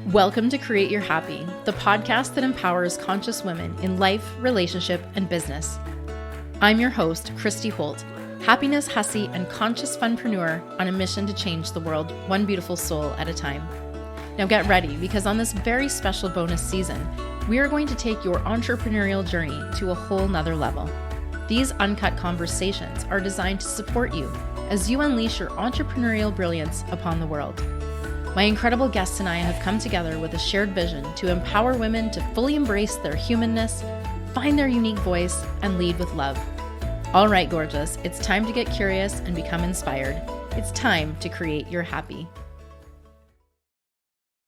Welcome to Create Your Happy, the podcast that empowers conscious women in life, relationship, and business. I'm your host, Christy Holt, happiness, hussy, and conscious funpreneur on a mission to change the world one beautiful soul at a time. Now get ready, because on this very special bonus season, we are going to take your entrepreneurial journey to a whole nother level. These uncut conversations are designed to support you as you unleash your entrepreneurial brilliance upon the world. My incredible guests and I have come together with a shared vision to empower women to fully embrace their humanness, find their unique voice, and lead with love. All right, gorgeous, it's time to get curious and become inspired. It's time to create your happy.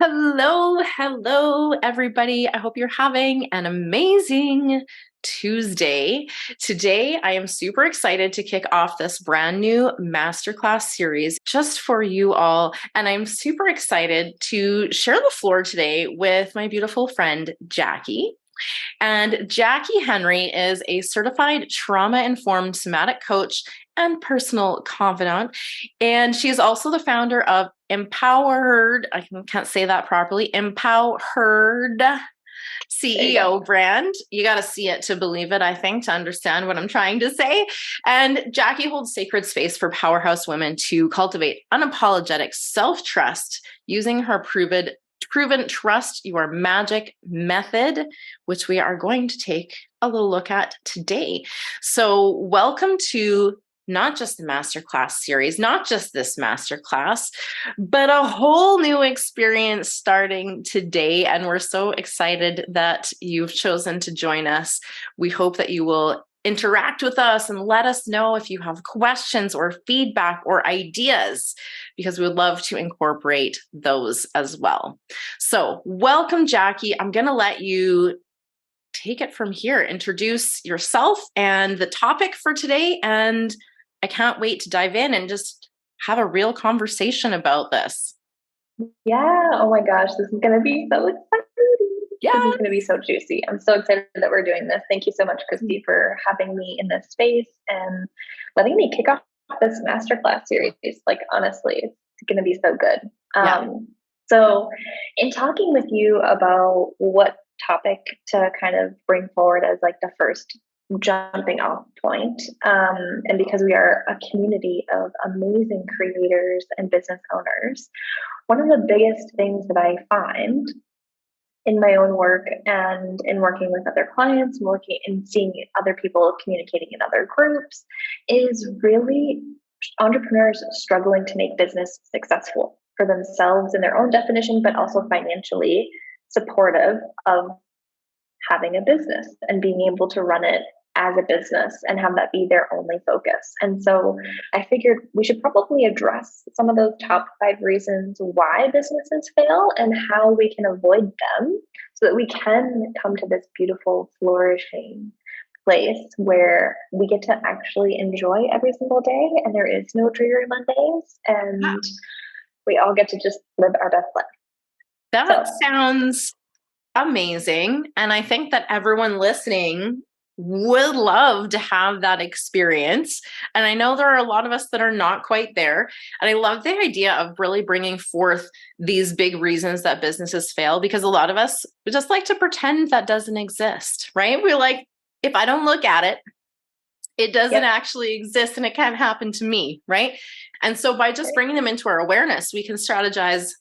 Hello, everybody. I hope you're having an amazing Tuesday. Today, I am super excited to kick off this brand new masterclass series just for you all. And I'm super excited to share the floor today with my beautiful friend, Jacqui. And Jacqui Henry is a certified trauma-informed somatic coach and personal confidant. And she is also the founder of Empow-HER-ed, I can't say that properly, Empow-HER-ed CEO brand. You got to see it to believe it, I think, to understand what I'm trying to say. And Jacqui holds sacred space for powerhouse women to cultivate unapologetic self-trust using her proven Trust Your Magic method, which we are going to take a little look at today. So welcome to not just the masterclass series, not just this masterclass, but a whole new experience starting today. And we're so excited that you've chosen to join us. We hope that you will interact with us and let us know if you have questions or feedback or ideas, because we would love to incorporate those as well. So welcome, Jacqui. I'm going to let you take it from here. Introduce yourself and the topic for today. And I can't wait to dive in and just have a real conversation about this. Yeah. Oh my gosh. This is going to be so exciting. Yeah. This is going to be so juicy. I'm so excited that we're doing this. Thank you so much, Christy, for having me in this space and letting me kick off this masterclass series. Like, honestly, it's going to be so good. So in talking with you about what topic to kind of bring forward as like the first jumping off point, and because we are a community of amazing creators and business owners, one of the biggest things that I find in my own work and in working with other clients, working and seeing other people communicating in other groups, is really entrepreneurs struggling to make business successful for themselves in their own definition, but also financially supportive of having a business and being able to run it as a business and have that be their only focus. And so I figured we should probably address some of those top 5 reasons why businesses fail and how we can avoid them so that we can come to this beautiful, flourishing place where we get to actually enjoy every single day and there is no dreary Mondays and we all get to just live our best life. That sounds amazing. And I think that everyone listening would love to have that experience. And I know there are a lot of us that are not quite there. And I love the idea of really bringing forth these big reasons that businesses fail, because a lot of us just like to pretend that doesn't exist, right? We're like, if I don't look at it, it doesn't actually exist and it can't happen to me, right? And so by just bringing them into our awareness, we can strategize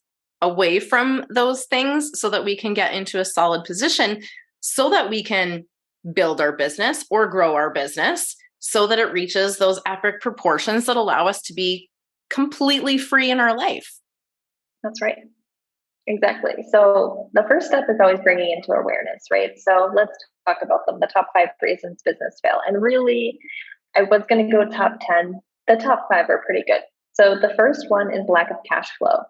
away from those things so that we can get into a solid position so that we can build our business or grow our business so that it reaches those epic proportions that allow us to be completely free in our life. That's right. Exactly. So the first step is always bringing into awareness, right? So let's talk about them, the top 5 reasons business fail. And really, I was going to go top 10. The top 5 are pretty good. So the first one is lack of cash flow.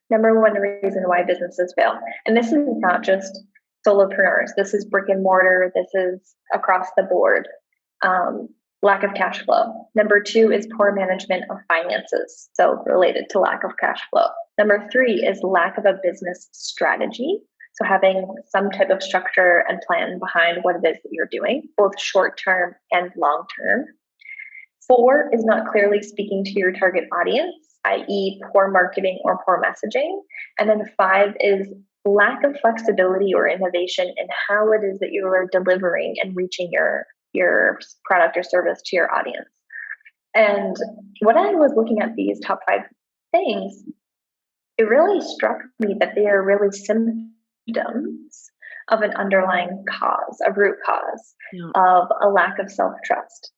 Number 1 reason why businesses fail. And this is not just solopreneurs. This is brick and mortar. This is across the board. Lack of cash flow. Number 2 is poor management of finances. So related to lack of cash flow. Number 3 is lack of a business strategy. So having some type of structure and plan behind what it is that you're doing, both short-term and long-term. 4 is not clearly speaking to your target audience. i.e., poor marketing or poor messaging. And then 5 is lack of flexibility or innovation in how it is that you are delivering and reaching your product or service to your audience. And when I was looking at these top 5 things, it really struck me that they are really symptoms of an underlying cause, a root cause of a lack of self-trust.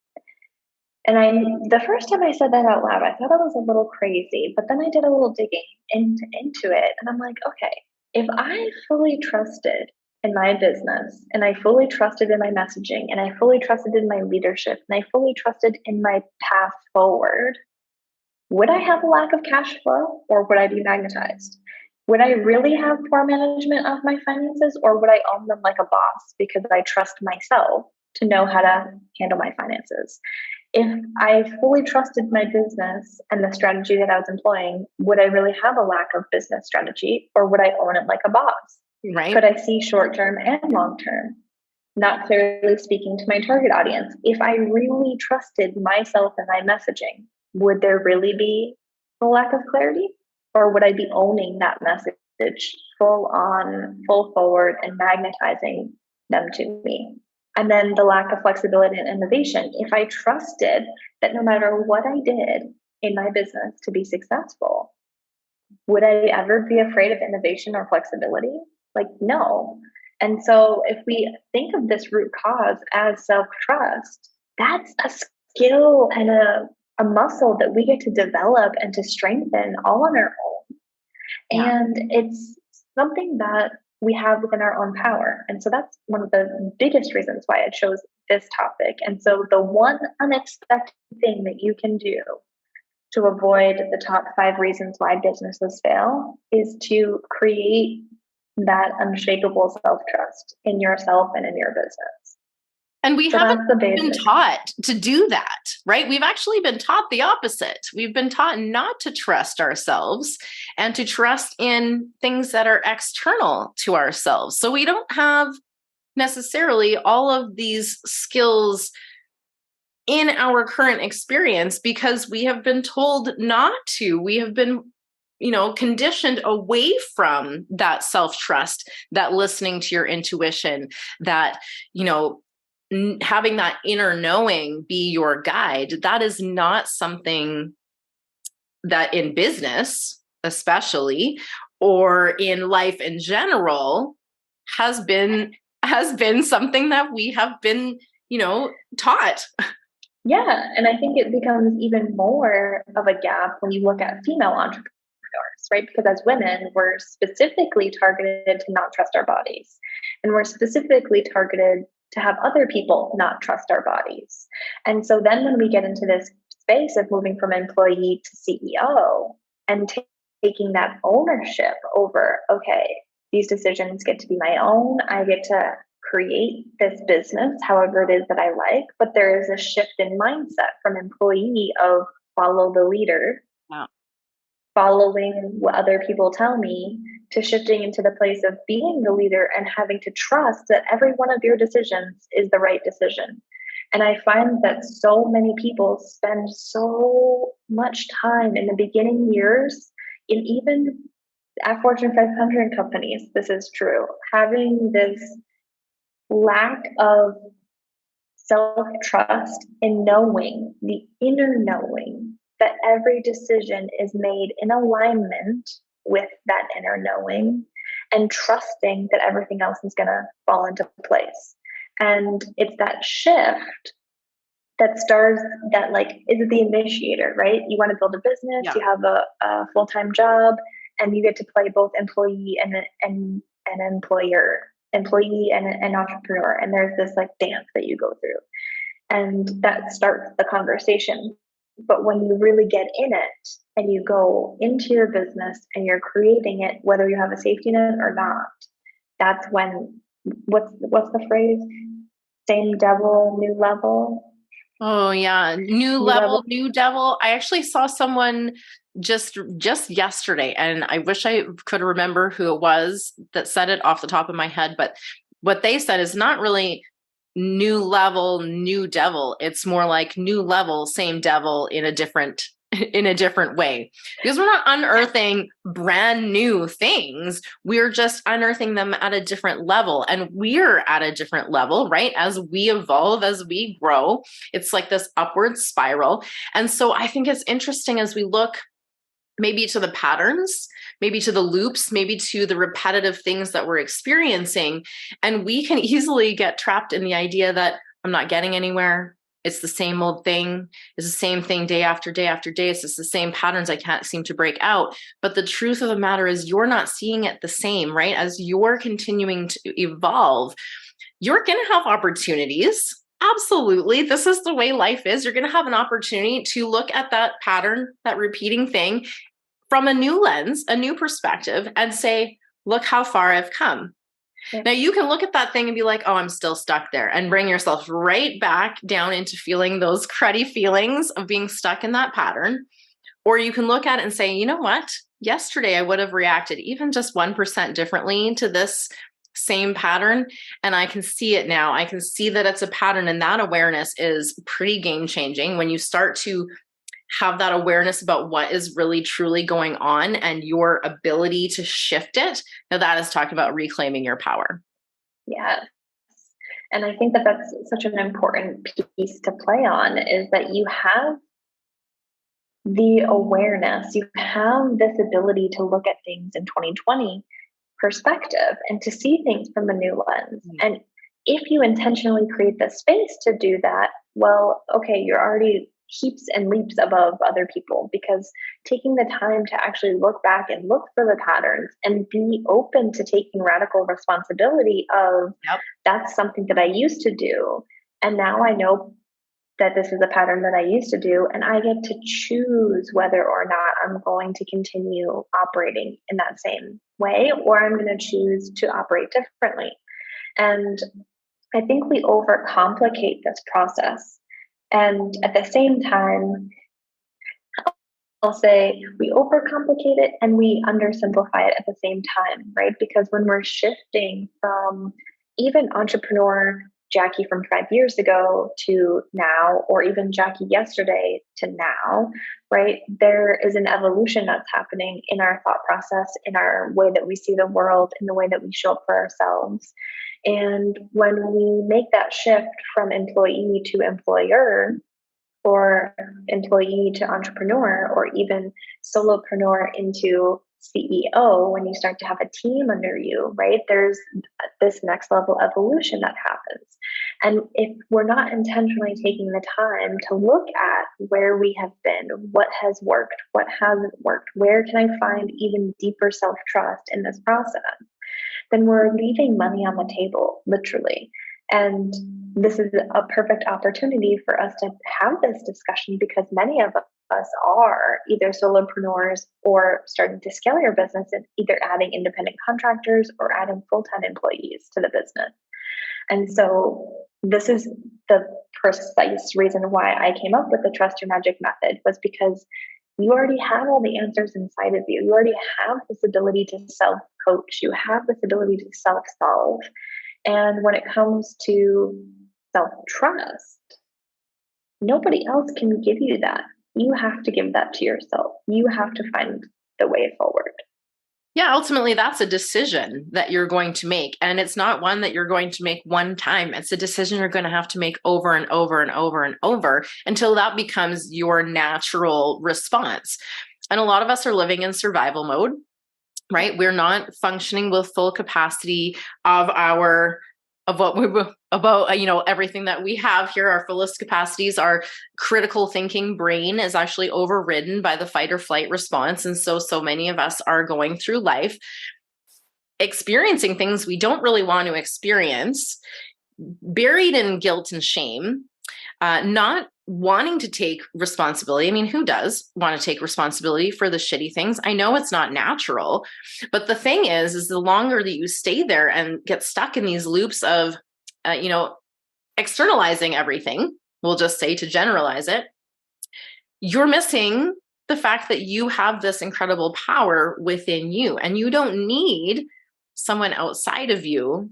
And the first time I said that out loud, I thought it was a little crazy, but then I did a little digging into it, and I'm like, okay, if I fully trusted in my business, and I fully trusted in my messaging, and I fully trusted in my leadership, and I fully trusted in my path forward, would I have a lack of cash flow, or would I be magnetized? Would I really have poor management of my finances, or would I own them like a boss because I trust myself to know how to handle my finances? If I fully trusted my business and the strategy that I was employing, would I really have a lack of business strategy, or would I own it like a boss? Right. Could I see short term and long term? Not clearly speaking to my target audience. If I really trusted myself and my messaging, would there really be a lack of clarity? Or would I be owning that message full on, full forward, and magnetizing them to me? And then the lack of flexibility and innovation. If I trusted that no matter what I did in my business to be successful, would I ever be afraid of innovation or flexibility? Like, no. And so if we think of this root cause as self-trust, that's a skill and a muscle that we get to develop and to strengthen all on our own. Yeah. And it's something that we have within our own power. And so that's one of the biggest reasons why I chose this topic. And so the one unexpected thing that you can do to avoid the top 5 reasons why businesses fail is to create that unshakable self-trust in yourself and in your business. And we haven't been taught to do that, right? We've actually been taught the opposite. We've been taught not to trust ourselves and to trust in things that are external to ourselves. So we don't have necessarily all of these skills in our current experience because we have been told not to. We have been conditioned away from that self-trust, that listening to your intuition, that, having that inner knowing be your guide. That is not something that in business, especially, or in life in general, has been something that we have been, taught. Yeah. And I think it becomes even more of a gap when you look at female entrepreneurs, right? Because as women, we're specifically targeted to not trust our bodies. And we're specifically targeted to have other people not trust our bodies. And so then when we get into this space of moving from employee to CEO and taking that ownership over, okay, these decisions get to be my own. I get to create this business however it is that I like, but there is a shift in mindset from employee of follow the leader, following what other people tell me, to shifting into the place of being the leader and having to trust that every one of your decisions is the right decision. And I find that so many people spend so much time in the beginning years, in even at Fortune 500 companies, this is true, having this lack of self-trust in knowing, the inner knowing, that every decision is made in alignment with that inner knowing, and trusting that everything else is going to fall into place. And it's that shift that starts, that like is the initiator, right? You want to build a business, you have a full-time job, and you get to play both employee and employer, employee and an entrepreneur. And there's this like dance that you go through, and that starts the conversation. But when you really get in it and you go into your business and you're creating it, whether you have a safety net or not, that's when, what's the phrase? Same devil, new level. Oh yeah, new level, new devil. I actually saw someone just yesterday, and I wish I could remember who it was that said it off the top of my head, but what they said is not really new level, new devil. It's more like new level, same devil in a different in a different way, because we're not unearthing brand new things. We're just unearthing them at a different level, and we're at a different level, right? As we evolve, as we grow, it's like this upward spiral. And so I think it's interesting as we look maybe to the patterns, maybe to the loops, maybe to the repetitive things that we're experiencing. And we can easily get trapped in the idea that I'm not getting anywhere. It's the same old thing. It's the same thing day after day after day. It's just the same patterns I can't seem to break out. But the truth of the matter is you're not seeing it the same, right? As you're continuing to evolve, you're going to have opportunities. Absolutely. This is the way life is. You're going to have an opportunity to look at that pattern, that repeating thing from a new lens, a new perspective, and say, look how far I've come. Yeah. Now you can look at that thing and be like, oh, I'm still stuck there, and bring yourself right back down into feeling those cruddy feelings of being stuck in that pattern. Or you can look at it and say, you know what? Yesterday I would have reacted even just 1% differently to this same pattern. And I can see it now. I can see that it's a pattern. And that awareness is pretty game changing when you start to have that awareness about what is really truly going on and your ability to shift it. Now that is talking about reclaiming your power. Yes. And I think that that's such an important piece to play on, is that you have the awareness, you have this ability to look at things in 2020 perspective and to see things from a new lens. And if you intentionally create the space to do that, well, okay, you're already heaps and leaps above other people, because taking the time to actually look back and look for the patterns and be open to taking radical responsibility of, yep, that's something that I used to do. And now I know that this is a pattern that I used to do, and I get to choose whether or not I'm going to continue operating in that same way, or I'm going to choose to operate differently. And I think we overcomplicate this process. And at the same time, I'll say we overcomplicate it and we undersimplify it at the same time, right? Because when we're shifting from even entrepreneur Jacqui from 5 years ago to now, or even Jacqui yesterday to now, right? There is an evolution that's happening in our thought process, in our way that we see the world, in the way that we show up for ourselves. And when we make that shift from employee to employer, or employee to entrepreneur, or even solopreneur into CEO, when you start to have a team under you, right? There's this next level evolution that happens. And if we're not intentionally taking the time to look at where we have been, what has worked, what hasn't worked, where can I find even deeper self-trust in this process, then we're leaving money on the table, literally. And this is a perfect opportunity for us to have this discussion, because many of us are either solopreneurs or starting to scale your business, and either adding independent contractors or adding full-time employees to the business. And so this is the precise reason why I came up with the Trust Your Magic method, was because you already have all the answers inside of you. You already have this ability to self-coach. You have this ability to self-solve. And when it comes to self-trust, nobody else can give you that. You have to give that to yourself. You have to find the way forward. Yeah, ultimately, that's a decision that you're going to make. And it's not one that you're going to make one time. It's a decision you're going to have to make over and over and over and over until that becomes your natural response. And a lot of us are living in survival mode, right? We're not functioning with full capacity of everything that we have here. Our fullest capacities, our critical thinking brain is actually overridden by the fight or flight response. And so many of us are going through life experiencing things we don't really want to experience, buried in guilt and shame, not wanting to take responsibility. I mean, who does want to take responsibility for the shitty things? I know it's not natural, but the thing is the longer that you stay there and get stuck in these loops of, externalizing everything, we'll just say, to generalize it, you're missing the fact that you have this incredible power within you, and you don't need someone outside of you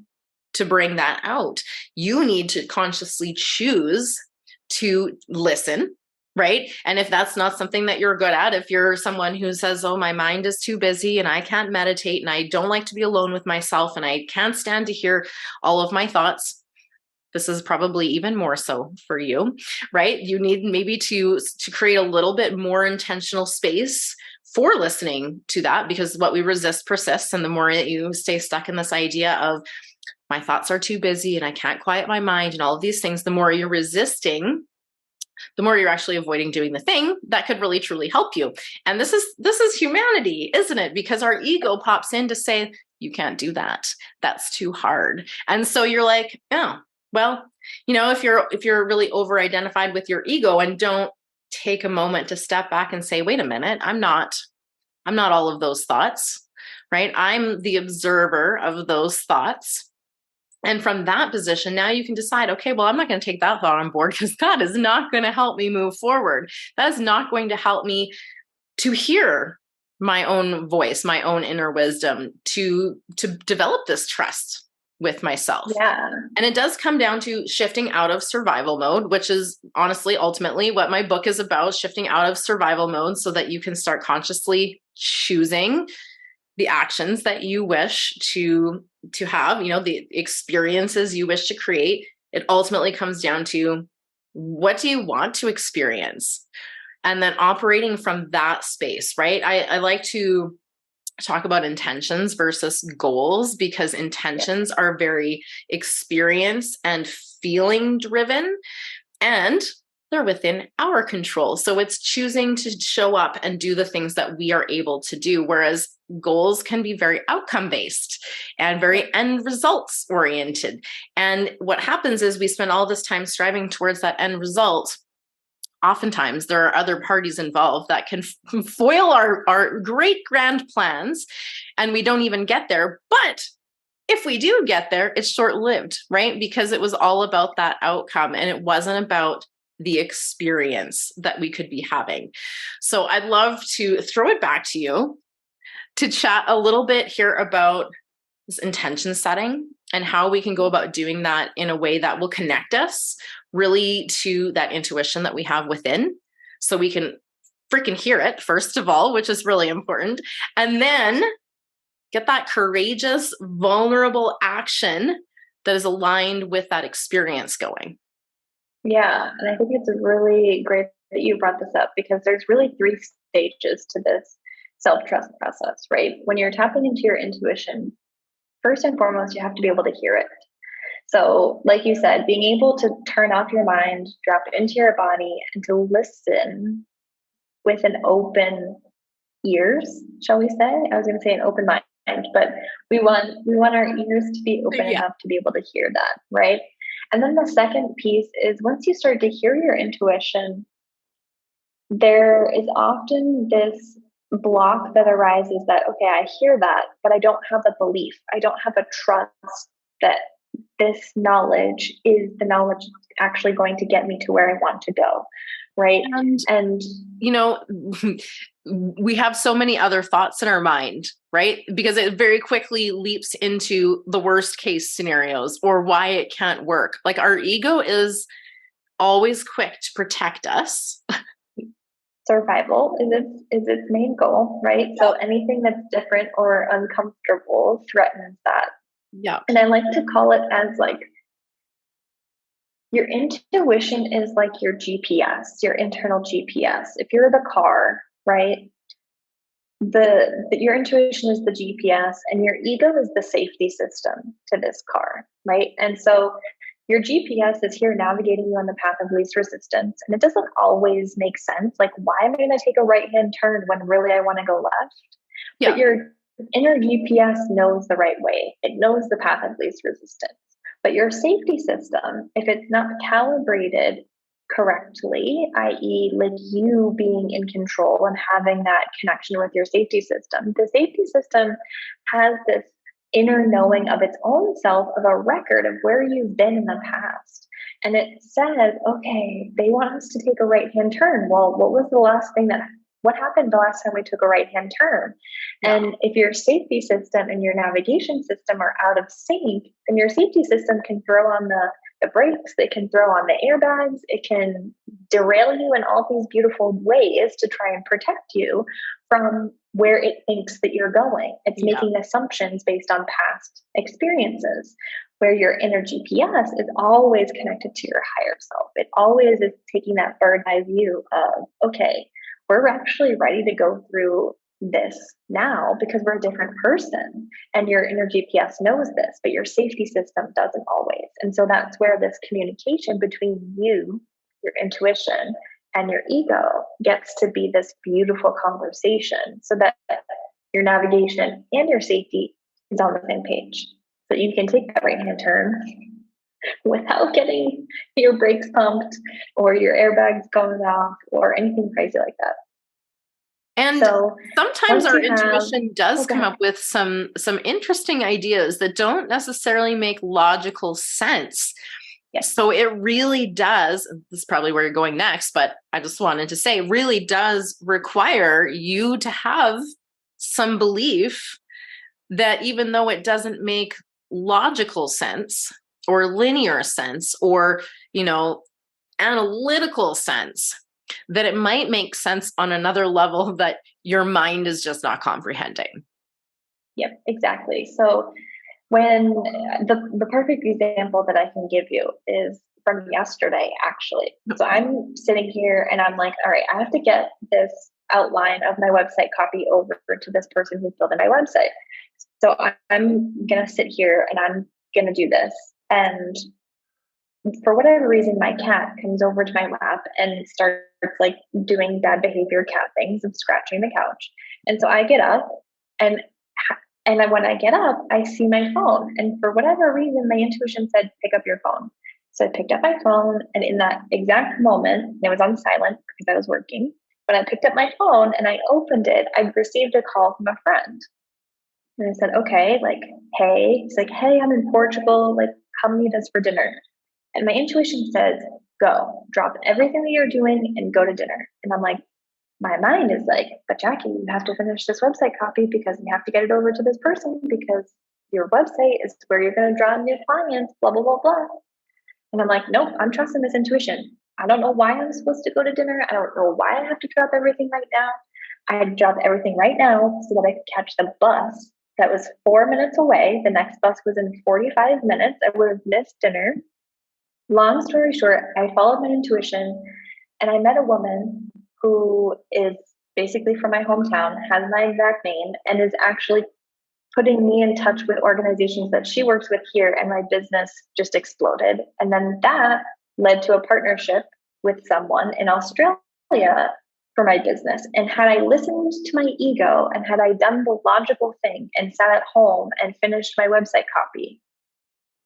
to bring that out. You need to consciously choose to listen, right? And if that's not something that you're good at, if you're someone who says, oh, my mind is too busy and I can't meditate and I don't like to be alone with myself and I can't stand to hear all of my thoughts, this is probably even more so for you, right? You need maybe to create a little bit more intentional space for listening to that, because what we resist persists. And the more that you stay stuck in this idea of my thoughts are too busy and I can't quiet my mind and all of these things, the more you're resisting, the more you're actually avoiding doing the thing that could really truly help you. And this is humanity, isn't it? Because our ego pops in to say, you can't do that. That's too hard. And so you're like, oh, well, if you're really over identified with your ego and don't take a moment to step back and say, wait a minute, I'm not all of those thoughts, right? I'm the observer of those thoughts. And from that position, now you can decide, okay, well, I'm not going to take that thought on board because that is not going to help me move forward. That is not going to help me to hear my own voice, my own inner wisdom, to develop this trust with myself. Yeah. And it does come down to shifting out of survival mode, which is honestly, ultimately what my book is about, shifting out of survival mode so that you can start consciously choosing the actions that you wish to have, the experiences you wish to create. It ultimately comes down to, what do you want to experience? And then operating from that space, right? I like to talk about intentions versus goals, because intentions are very experience and feeling driven, and they're within our control. So it's choosing to show up and do the things that we are able to do. Whereas goals can be very outcome based and very end results oriented. And what happens is we spend all this time striving towards that end result. Oftentimes there are other parties involved that can foil our great grand plans, and we don't even get there. But if we do get there, it's short-lived, right? Because it was all about that outcome and it wasn't about the experience that we could be having. So I'd love to throw it back to you to chat a little bit here about this intention setting and how we can go about doing that in a way that will connect us really to that intuition that we have within, so we can freaking hear it, first of all, which is really important. And then get that courageous, vulnerable action that is aligned with that experience going. Yeah. And I think it's really great that you brought this up, because there's really 3 stages to this self-trust process, right? When you're tapping into your intuition, first and foremost, you have to be able to hear it. So, like you said, being able to turn off your mind, drop it into your body, and to listen with an open ears, shall we say? I was going to say an open mind, but we want our ears to be open enough to be able to hear that, right? And then the second piece is, once you start to hear your intuition, there is often this block that arises that, okay, I hear that, but I don't have a belief. I don't have a trust that this knowledge is the knowledge actually going to get me to where I want to go. Right. And we have so many other thoughts in our mind, right? Because it very quickly leaps into the worst case scenarios or why it can't work. Like, our ego is always quick to protect us. Survival is its main goal, right? Yeah. So anything that's different or uncomfortable threatens that. Yeah. And I like to call it as like, your intuition is like your GPS, your internal GPS. If you're the car, right? Your intuition is the GPS and your ego is the safety system to this car, right? And so your GPS is here navigating you on the path of least resistance. And it doesn't always make sense. Like, why am I going to take a right-hand turn when really I want to go left? Yeah. But your inner GPS knows the right way. It knows the path of least resistance. But your safety system, if it's not calibrated correctly, i.e., like you being in control and having that connection with your safety system, the safety system has this inner knowing of its own self, of a record of where you've been in the past. And it says, okay, they want us to take a right-hand turn. Well, what was the last thing that what happened the last time we took a right-hand turn? Yeah. And if your safety system and your navigation system are out of sync, then your safety system can throw on the brakes, it can throw on the airbags, it can derail you in all these beautiful ways to try and protect you from where it thinks that you're going. It's making assumptions based on past experiences, where your inner GPS is always connected to your higher self. It always is taking that bird's eye view of, okay, we're actually ready to go through this now because we're a different person. And your inner GPS knows this, but your safety system doesn't always. And so that's where this communication between you, your intuition, and your ego gets to be this beautiful conversation so that your navigation and your safety is on the same page. So you can take that right hand turn without getting your brakes pumped or your airbags going off or anything crazy like that. And so, sometimes our intuition does come ahead. up with some interesting ideas that don't necessarily make logical sense. Yes. So it really does, this is probably where you're going next, but I just wanted to say, really does require you to have some belief that even though it doesn't make logical sense or linear sense or, analytical sense, that it might make sense on another level that your mind is just not comprehending. Yep, exactly. So when the perfect example that I can give you is from yesterday, actually. So I'm sitting here and I'm like, all right, I have to get this outline of my website copy over to this person who's building my website. So I'm going to sit here and I'm going to do this. And for whatever reason, my cat comes over to my lap and starts like doing bad behavior cat things and scratching the couch. And so I get up and when I get up, I see my phone. And for whatever reason, my intuition said, pick up your phone. So I picked up my phone. And in that exact moment, it was on silent because I was working. When I picked up my phone and I opened it, I received a call from a friend. And I said, okay, like, hey. He's like, hey, I'm in Portugal. Like, come meet us for dinner. And my intuition says, go, drop everything that you're doing and go to dinner. And I'm like, my mind is like, but Jacqui, you have to finish this website copy because you have to get it over to this person because your website is where you're going to draw new clients, blah, blah, blah, blah. And I'm like, nope, I'm trusting this intuition. I don't know why I'm supposed to go to dinner. I don't know why I have to drop everything right now. I had to drop everything right now so that I could catch the bus that was 4 minutes away. The next bus was in 45 minutes. I would have missed dinner. Long story short, I followed my intuition and I met a woman who is basically from my hometown, has my exact name, and is actually putting me in touch with organizations that she works with here, and my business just exploded. And then that led to a partnership with someone in Australia for my business. And had I listened to my ego and had I done the logical thing and sat at home and finished my website copy,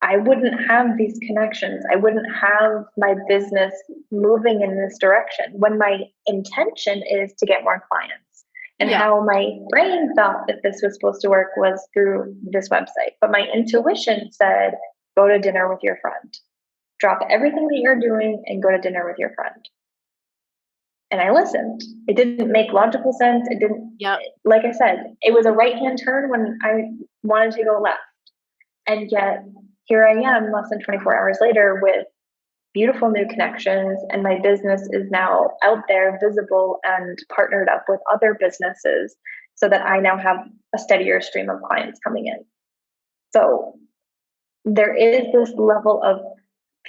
I wouldn't have these connections. I wouldn't have my business moving in this direction when my intention is to get more clients. And how my brain thought that this was supposed to work was through this website. But my intuition said, go to dinner with your friend. Drop everything that you're doing and go to dinner with your friend. And I listened. It didn't make logical sense. It didn't, like I said, it was a right-hand turn when I wanted to go left. And yet, here I am less than 24 hours later with beautiful new connections, and my business is now out there, visible, and partnered up with other businesses so that I now have a steadier stream of clients coming in. So there is this level of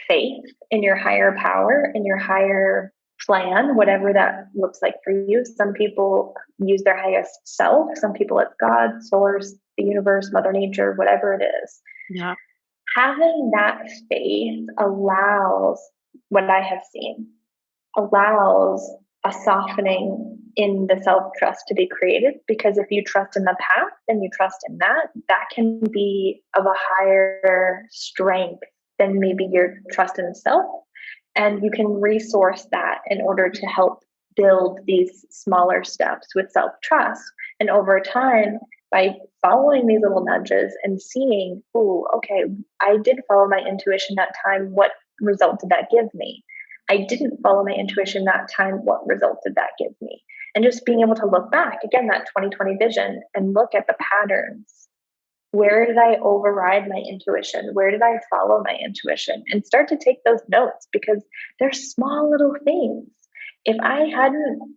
faith in your higher power, in your higher plan, whatever that looks like for you. Some people use their highest self. Some people it's God, source, the universe, Mother Nature, whatever it is. Yeah. Having that faith allows what I have seen, allows a softening in the self-trust to be created, because if you trust in the path and you trust in that, that can be of a higher strength than maybe your trust in self. And you can resource that in order to help build these smaller steps with self-trust. And over time, by following these little nudges and seeing, oh, okay, I did follow my intuition that time. What result did that give me? I didn't follow my intuition that time. What result did that give me? And just being able to look back, again, that 2020 vision, and look at the patterns. Where did I override my intuition? Where did I follow my intuition? And start to take those notes, because they're small little things. If I hadn't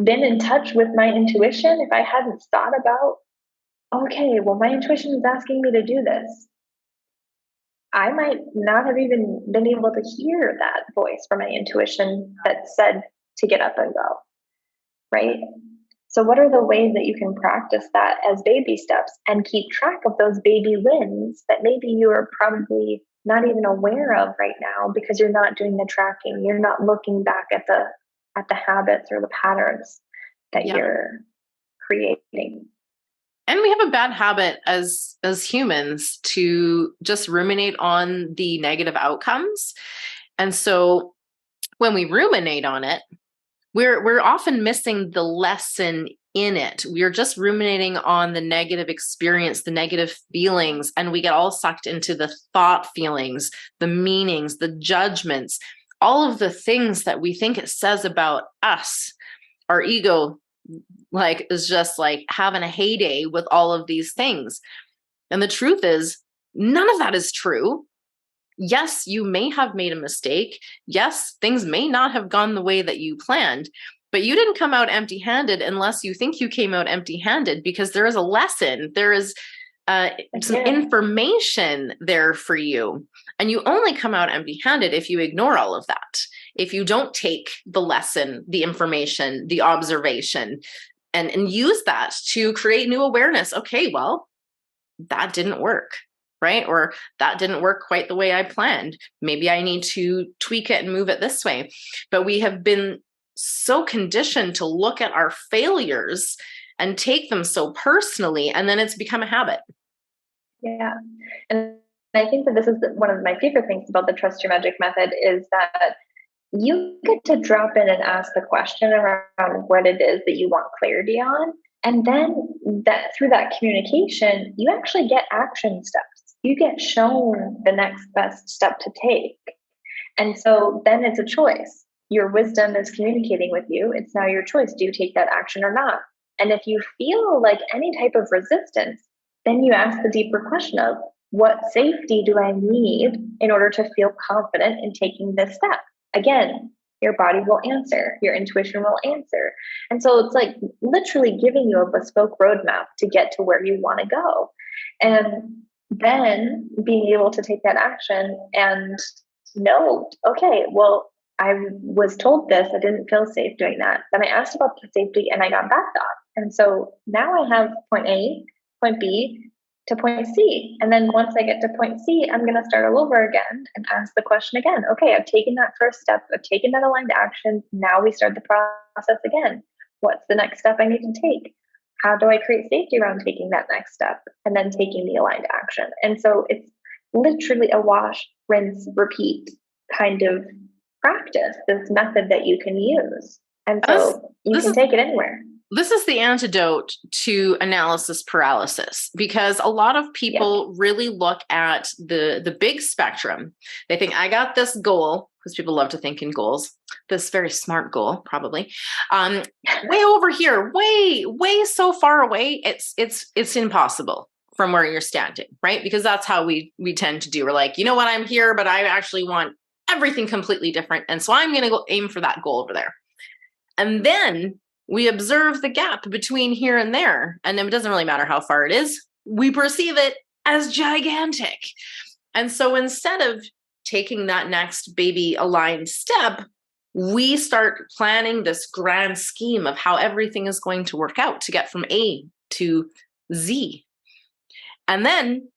been in touch with my intuition, if I hadn't thought about, okay, well, my intuition is asking me to do this, I might not have even been able to hear that voice from my intuition that said to get up and go, right? So, what are the ways that you can practice that as baby steps and keep track of those baby wins that maybe you are probably not even aware of right now, because you're not doing the tracking, you're not looking back at the habits or the patterns that you're creating. And we have a bad habit as humans to just ruminate on the negative outcomes. And so when we ruminate on it, we're often missing the lesson in it. We are just ruminating on the negative experience, the negative feelings, and we get all sucked into the thought feelings, the meanings, the judgments, all of the things that we think it says about us. Our ego is just having a heyday with all of these things. And the truth is, none of that is true. Yes, you may have made a mistake. Yes, things may not have gone the way that you planned, but you didn't come out empty-handed unless you think you came out empty-handed, because there is a lesson. There is some information there for you. And you only come out empty-handed if you ignore all of that. If you don't take the lesson, the information, the observation, and use that to create new awareness. Okay, well, that didn't work. Right? Or that didn't work quite the way I planned. Maybe I need to tweak it and move it this way. But we have been so conditioned to look at our failures and take them so personally, and then it's become a habit. Yeah. And I think that this is one of my favorite things about the Trust Your Magic method, is that you get to drop in and ask the question around what it is that you want clarity on. And then that through that communication, you actually get action steps. You get shown the next best step to take. And so then it's a choice. Your wisdom is communicating with you. It's now your choice. Do you take that action or not? And if you feel like any type of resistance, then you ask the deeper question of, what safety do I need in order to feel confident in taking this step? Again, your body will answer, your intuition will answer. And so it's like literally giving you a bespoke roadmap to get to where you want to go. And then being able to take that action and know, okay, well, I was told this, I didn't feel safe doing that. Then I asked about the safety and I got backed off. And so now I have point A, point B to point C. And then once I get to point C, I'm going to start all over again and ask the question again. Okay, I've taken that first step, I've taken that aligned action. Now we start the process again. What's the next step I need to take? How do I create safety around taking that next step and then taking the aligned action? And so it's literally a wash, rinse, repeat kind of practice, this method that you can use. And so you can take it anywhere. This is the antidote to analysis paralysis, because a lot of people really look at the big spectrum. They think, I got this goal, because people love to think in goals, this very smart goal, probably, way over here, way so far away. It's impossible from where you're standing, right? Because that's how we tend to do. We're like, you know what, I'm here, but I actually want everything completely different. And so I'm going to go aim for that goal over there. And then we observe the gap between here and there. And it doesn't really matter how far it is. We perceive it as gigantic. And so instead of taking that next baby aligned step, we start planning this grand scheme of how everything is going to work out to get from A to Z. And then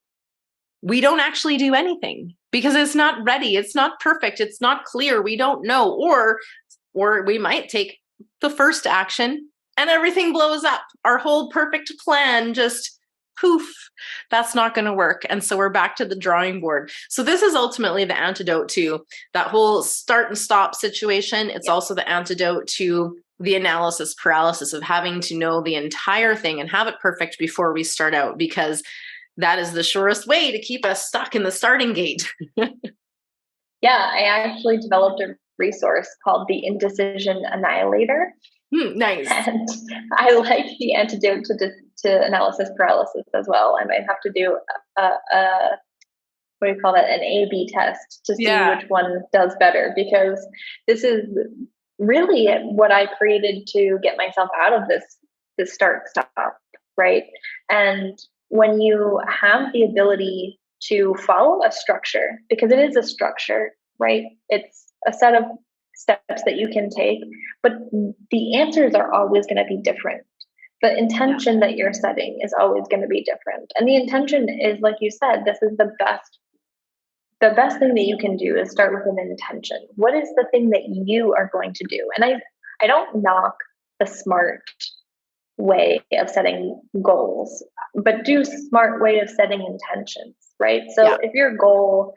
we don't actually do anything because it's not ready. It's not perfect. It's not clear. We don't know. Or we might take the first action and everything blows up. Our whole perfect plan just poof, that's not going to work. And so we're back to the drawing board. So this is ultimately the antidote to that whole start and stop situation. It's also the antidote to the analysis paralysis of having to know the entire thing and have it perfect before we start out, because that is the surest way to keep us stuck in the starting gate. Yeah, I actually developed a resource called the Indecision Annihilator. Nice. And I like the antidote to analysis paralysis as well. I might have to do a what do you call that? An A/B test to see Yeah. which one does better, because this is really what I created to get myself out of this start stop, right? And when you have the ability to follow a structure, because it is a structure, right? It's a set of steps that you can take, but the answers are always going to be different. The Yeah. intention that you're setting is always going to be different. And the intention is, like you said, this is the best thing that you can do is start with an intention. What is the thing that you are going to do? And I don't knock the smart way of setting goals, but do smart way of setting intentions, right? So Yeah. if your goal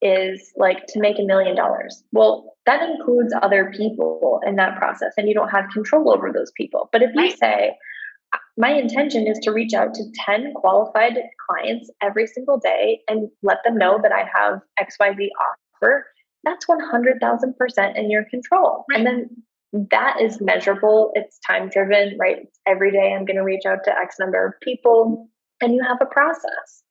is like to make $1 million, well, that includes other people in that process, and you don't have control over those people. But if you Right. say, my intention is to reach out to 10 qualified clients every single day and let them know that I have XYZ offer, that's 100,000% in your control. And Right. then that is measurable. It's time driven, right? It's every day I'm going to reach out to X number of people, and you have a process,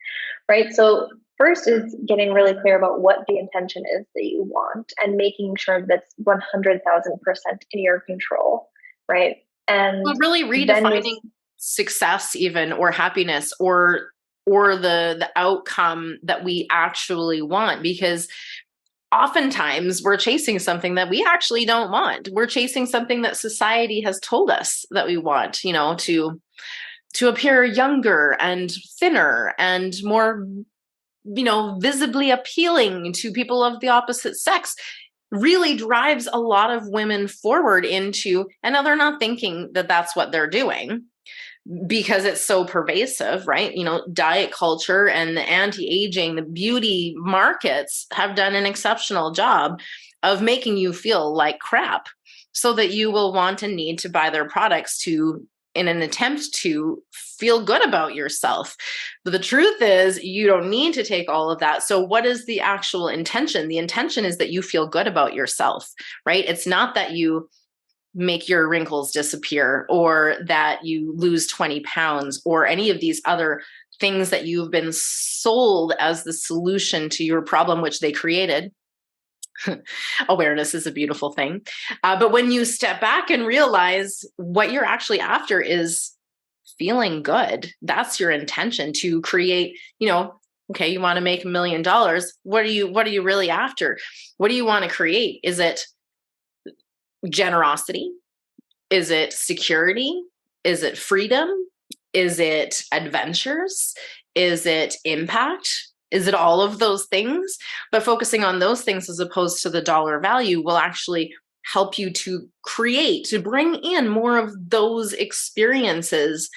right? So first is getting really clear about what the intention is that you want and making sure that's 100,000% in your control, right? And Well, really then we redefining success even, or happiness, or the outcome that we actually want, because oftentimes we're chasing something that we actually don't want. We're chasing something that society has told us that we want, to appear younger and thinner and more, visibly appealing to people of the opposite sex, really drives a lot of women forward into, and now they're not thinking that that's what they're doing because it's so pervasive, right? Diet culture and the anti-aging, the beauty markets have done an exceptional job of making you feel like crap so that you will want and need to buy their products in an attempt to feel good about yourself. But the truth is, you don't need to take all of that. So what is the actual intention? The intention is that you feel good about yourself, right? It's not that you make your wrinkles disappear or that you lose 20 pounds or any of these other things that you've been sold as the solution to your problem, which they created. Awareness is a beautiful thing. But when you step back and realize what you're actually after is feeling good, that's your intention to create, okay, you want to make $1 million. What are you really after? What do you want to create? Is it generosity? Is it security? Is it freedom? Is it adventures? Is it impact? Is it all of those things? But focusing on those things as opposed to the dollar value will actually help you to bring in more of those experiences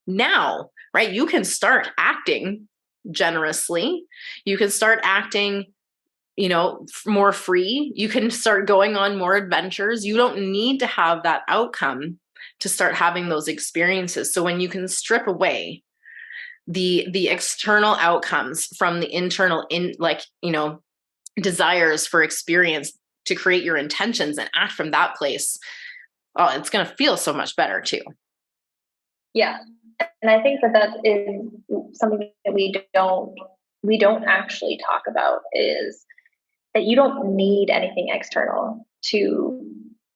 now, right? You can start acting generously. You can start acting more free. You can start going on more adventures. You don't need to have that outcome to start having those experiences. So when you can strip away the external outcomes from the internal desires for experience to create your intentions and act from that place, oh, it's going to feel so much better too. Yeah. And I think that is something that we don't actually talk about, is that you don't need anything external to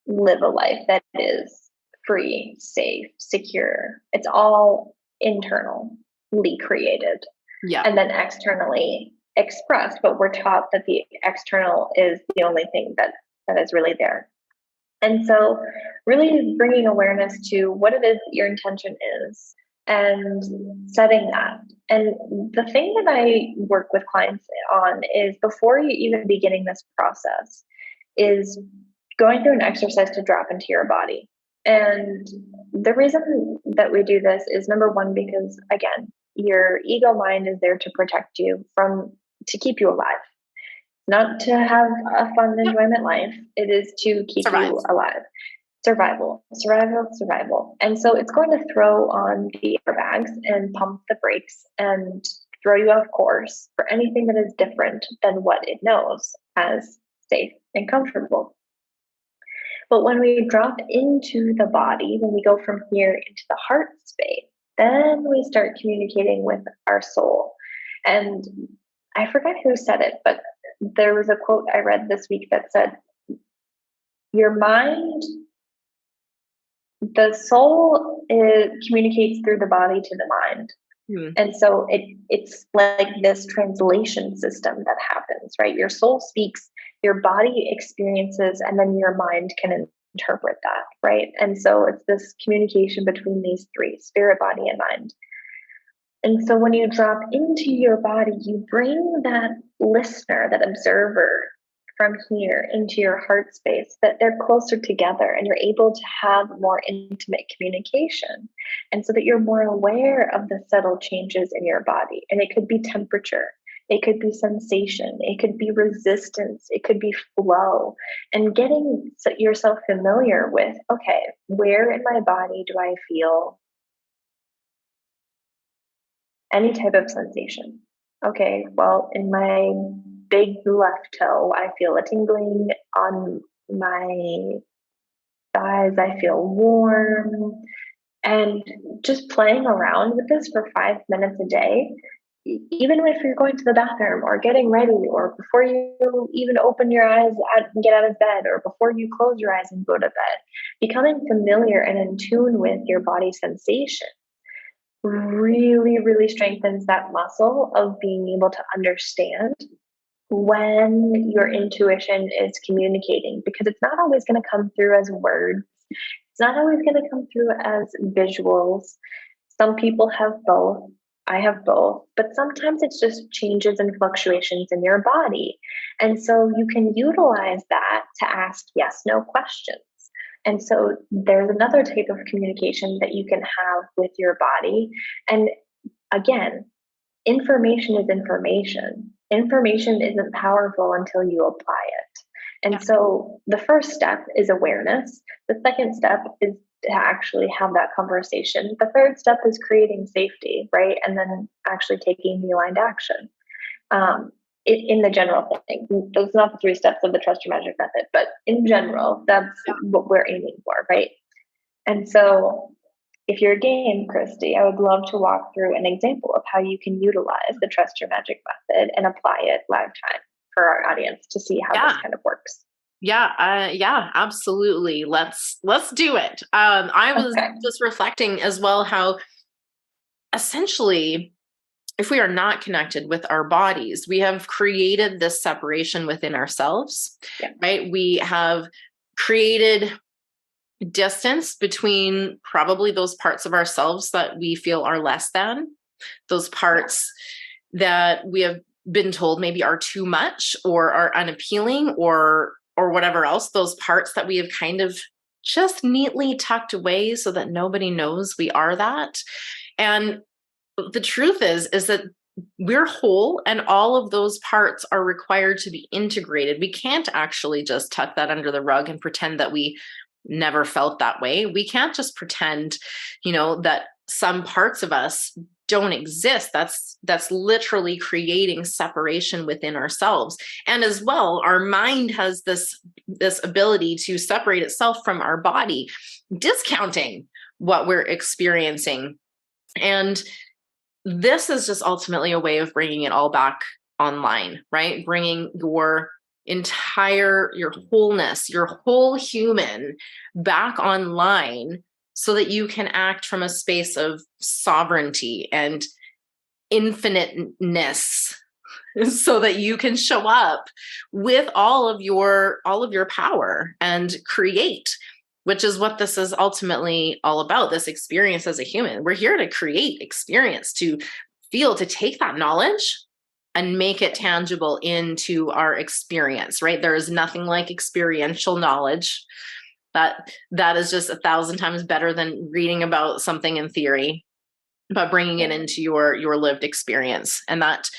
live a life that is free, safe, secure. It's all internally created Yeah. and then externally expressed, but we're taught that the external is the only thing that is really there. And so, really bringing awareness to what it is that your intention is and setting that. And the thing that I work with clients on is, before you even beginning this process, is going through an exercise to drop into your body. And the reason that we do this is, number one, because again, your ego mind is there to protect you to keep you alive, not to have a fun Yep. enjoyment life. It is to keep Survive. you alive. Survival, survival, survival. And so it's going to throw on the airbags and pump the brakes and throw you off course for anything that is different than what it knows as safe and comfortable. But when we drop into the body, when we go from here into the heart space, then we start communicating with our soul. And I forget who said it, but there was a quote I read this week that said, your mind, the soul communicates through the body to the mind. And so it's like this translation system that happens, right? Your soul speaks, your body experiences, and then your mind can interpret that, right? And so it's this communication between these three: spirit, body, and mind. And so when you drop into your body, you bring that listener, that observer from here into your heart space, that they're closer together and you're able to have more intimate communication. And so that you're more aware of the subtle changes in your body. And it could be temperature, it could be sensation, it could be resistance, it could be flow. And getting yourself familiar with, okay, where in my body do I feel any type of sensation? Okay, well, in my big left toe, I feel a tingling. On my thighs, I feel warm. And just playing around with this for 5 minutes a day, even if you're going to the bathroom or getting ready, or before you even open your eyes and get out of bed, or before you close your eyes and go to bed, becoming familiar and in tune with your body sensation really, really strengthens that muscle of being able to understand when your intuition is communicating, because it's not always going to come through as words. It's not always going to come through as visuals. Some people have both. I have both, but sometimes it's just changes and fluctuations in your body. And so you can utilize that to ask yes, no questions. And so there's another type of communication that you can have with your body. And again, information is information. Information isn't powerful until you apply it. And so the first step is awareness. The second step is to actually have that conversation. The third step is creating safety, right? And then actually taking the aligned action. In the general thing, those are not the 3 steps of the Trust Your Magic method, but in general, that's what we're aiming for, right? And so if you're game, Christy, I would love to walk through an example of how you can utilize the Trust Your Magic method and apply it live time for our audience to see how this kind of works. Yeah, absolutely. Let's do it. I was just reflecting as well how essentially, if we are not connected with our bodies, we have created this separation within ourselves, right? We have created distance between probably those parts of ourselves that we feel are less than, those parts that we have been told maybe are too much or are unappealing or whatever else, those parts that we have kind of just neatly tucked away so that nobody knows we are that. And the truth is that we're whole and all of those parts are required to be integrated. We can't actually just tuck that under the rug and pretend that we never felt that way. We can't just pretend, that some parts of us don't exist. That's literally creating separation within ourselves. And as well, our mind has this ability to separate itself from our body, discounting what we're experiencing. And this is just ultimately a way of bringing it all back online, right? Bringing your wholeness, your whole human back online so that you can act from a space of sovereignty and infiniteness, so that you can show up with all of your power and create, which is what this is ultimately all about, this experience as a human. We're here to create experience, to feel, to take that knowledge and make it tangible into our experience, right? There is nothing like experiential knowledge. That is just 1,000 times better than reading about something in theory, but bringing it into your lived experience. And that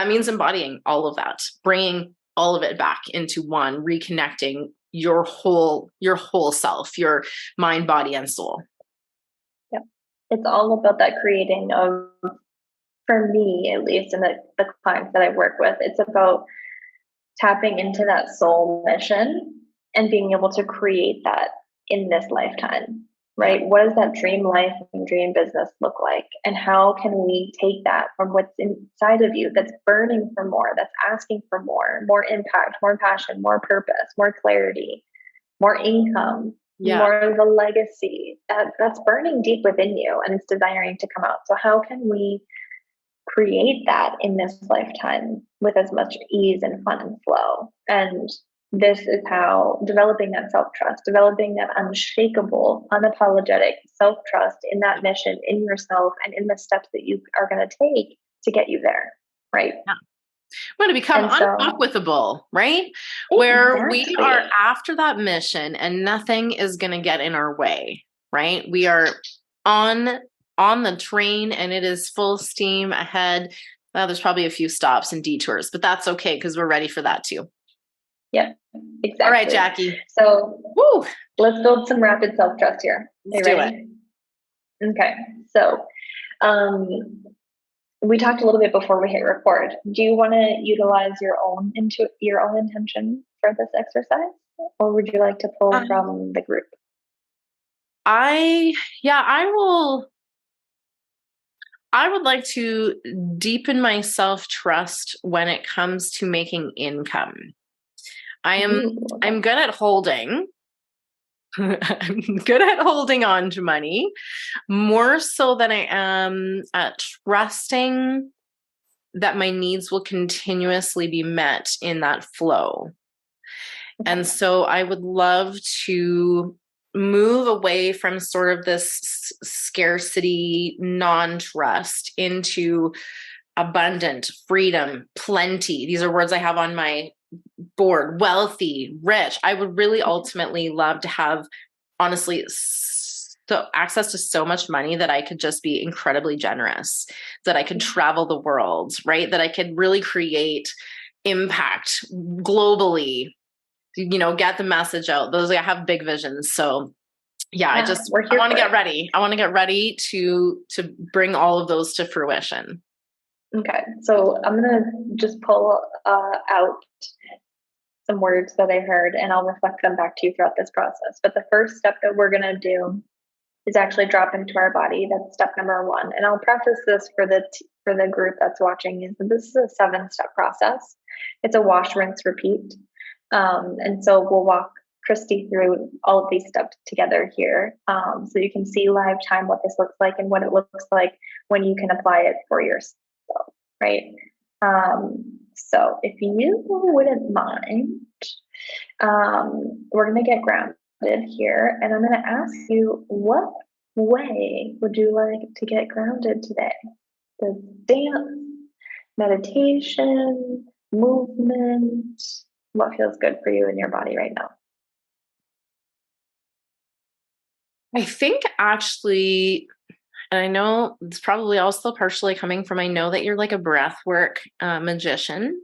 means embodying all of that, bringing all of it back into one, reconnecting your whole self, your mind, body, and soul. Yep. It's all about that creating of, for me at least, and the clients that I work with, it's about tapping into that soul mission and being able to create that in this lifetime, right? Yeah. What does that dream life and dream business look like? And how can we take that from what's inside of you that's burning for more, that's asking for more impact, more passion, more purpose, more clarity, more income, Yeah. more of a legacy that's burning deep within you and it's desiring to come out. So how can we create that in this lifetime with as much ease and fun and flow? And this is how developing that self trust, developing that unshakable, unapologetic self trust in that mission, in yourself, and in the steps that you are going to take to get you there. Right. Yeah. We're going to become And so, unfuckwithable, right? Where we are exactly. after that mission and nothing is going to get in our way, right? We are on the train and it is full steam ahead. Well, there's probably a few stops and detours, but that's okay because we're ready for that too. Yeah, All right, exactly. Jacqui. So Woo, let's build some rapid self trust here. Are let's you do it. ready? Okay. So, we talked a little bit before we hit record. Do you want to utilize your own intention for this exercise, or would you like to pull Um, from the group? I will. I would like to deepen my self-trust when it comes to making income. Ooh, okay. I'm good at holding. I'm good at holding on to money, more so than I am at trusting that my needs will continuously be met in that flow. And so I would love to move away from sort of this scarcity, non-trust into abundant, freedom, plenty. These are words I have on my board. Wealthy, rich. I would really ultimately love to have, honestly, so access to so much money that I could just be incredibly generous, that I could travel the world, right? That I could really create impact globally, get the message out. Those, I have big visions. So yeah, Yeah, we're I here want to for get it. ready. I want to get ready to bring all of those to fruition. Okay, so I'm gonna just pull out some words that I heard, and I'll reflect them back to you throughout this process. But the first step that we're gonna do is actually drop into our body. That's step number one. And I'll preface this for the group that's watching is that this is a 7-step process. It's a wash, rinse, repeat. And so we'll walk Christy through all of these steps together here, so you can see live time what this looks like and what it looks like when you can apply it for yourself, right? So if you wouldn't mind, we're going to get grounded here, and I'm going to ask you, what way would you like to get grounded today? Does dance, meditation, movement, what feels good for you in your body right now? I think actually, and I know it's probably also partially coming from, I know that you're like a breath work magician.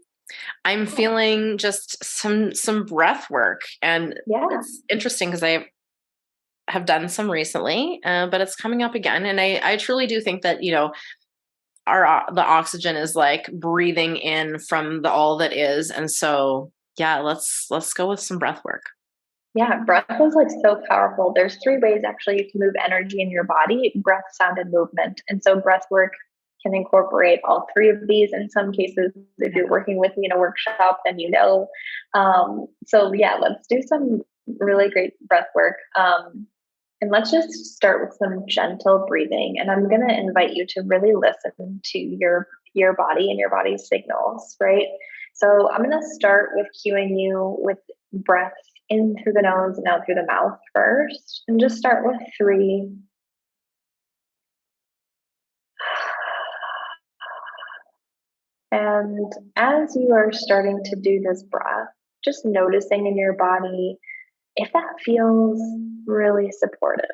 I'm feeling just some breath work, and Yeah. it's interesting because I have done some recently, but it's coming up again, and I truly do think that the oxygen is like breathing in from the all that is, and so yeah, let's go with some breath work. Yeah, breath is like so powerful. There's 3 ways actually you can move energy in your body: breath, sound, and movement. And so breath work can incorporate all 3 of these. In some cases, if you're working with me in a workshop, then you know. So yeah, let's do some really great breath work. And let's just start with some gentle breathing. And I'm gonna invite you to really listen to your body and your body's signals, right? So I'm gonna start with cueing you with breath in through the nose and out through the mouth first. And just start with 3. And as you are starting to do this breath, just noticing in your body if that feels really supportive.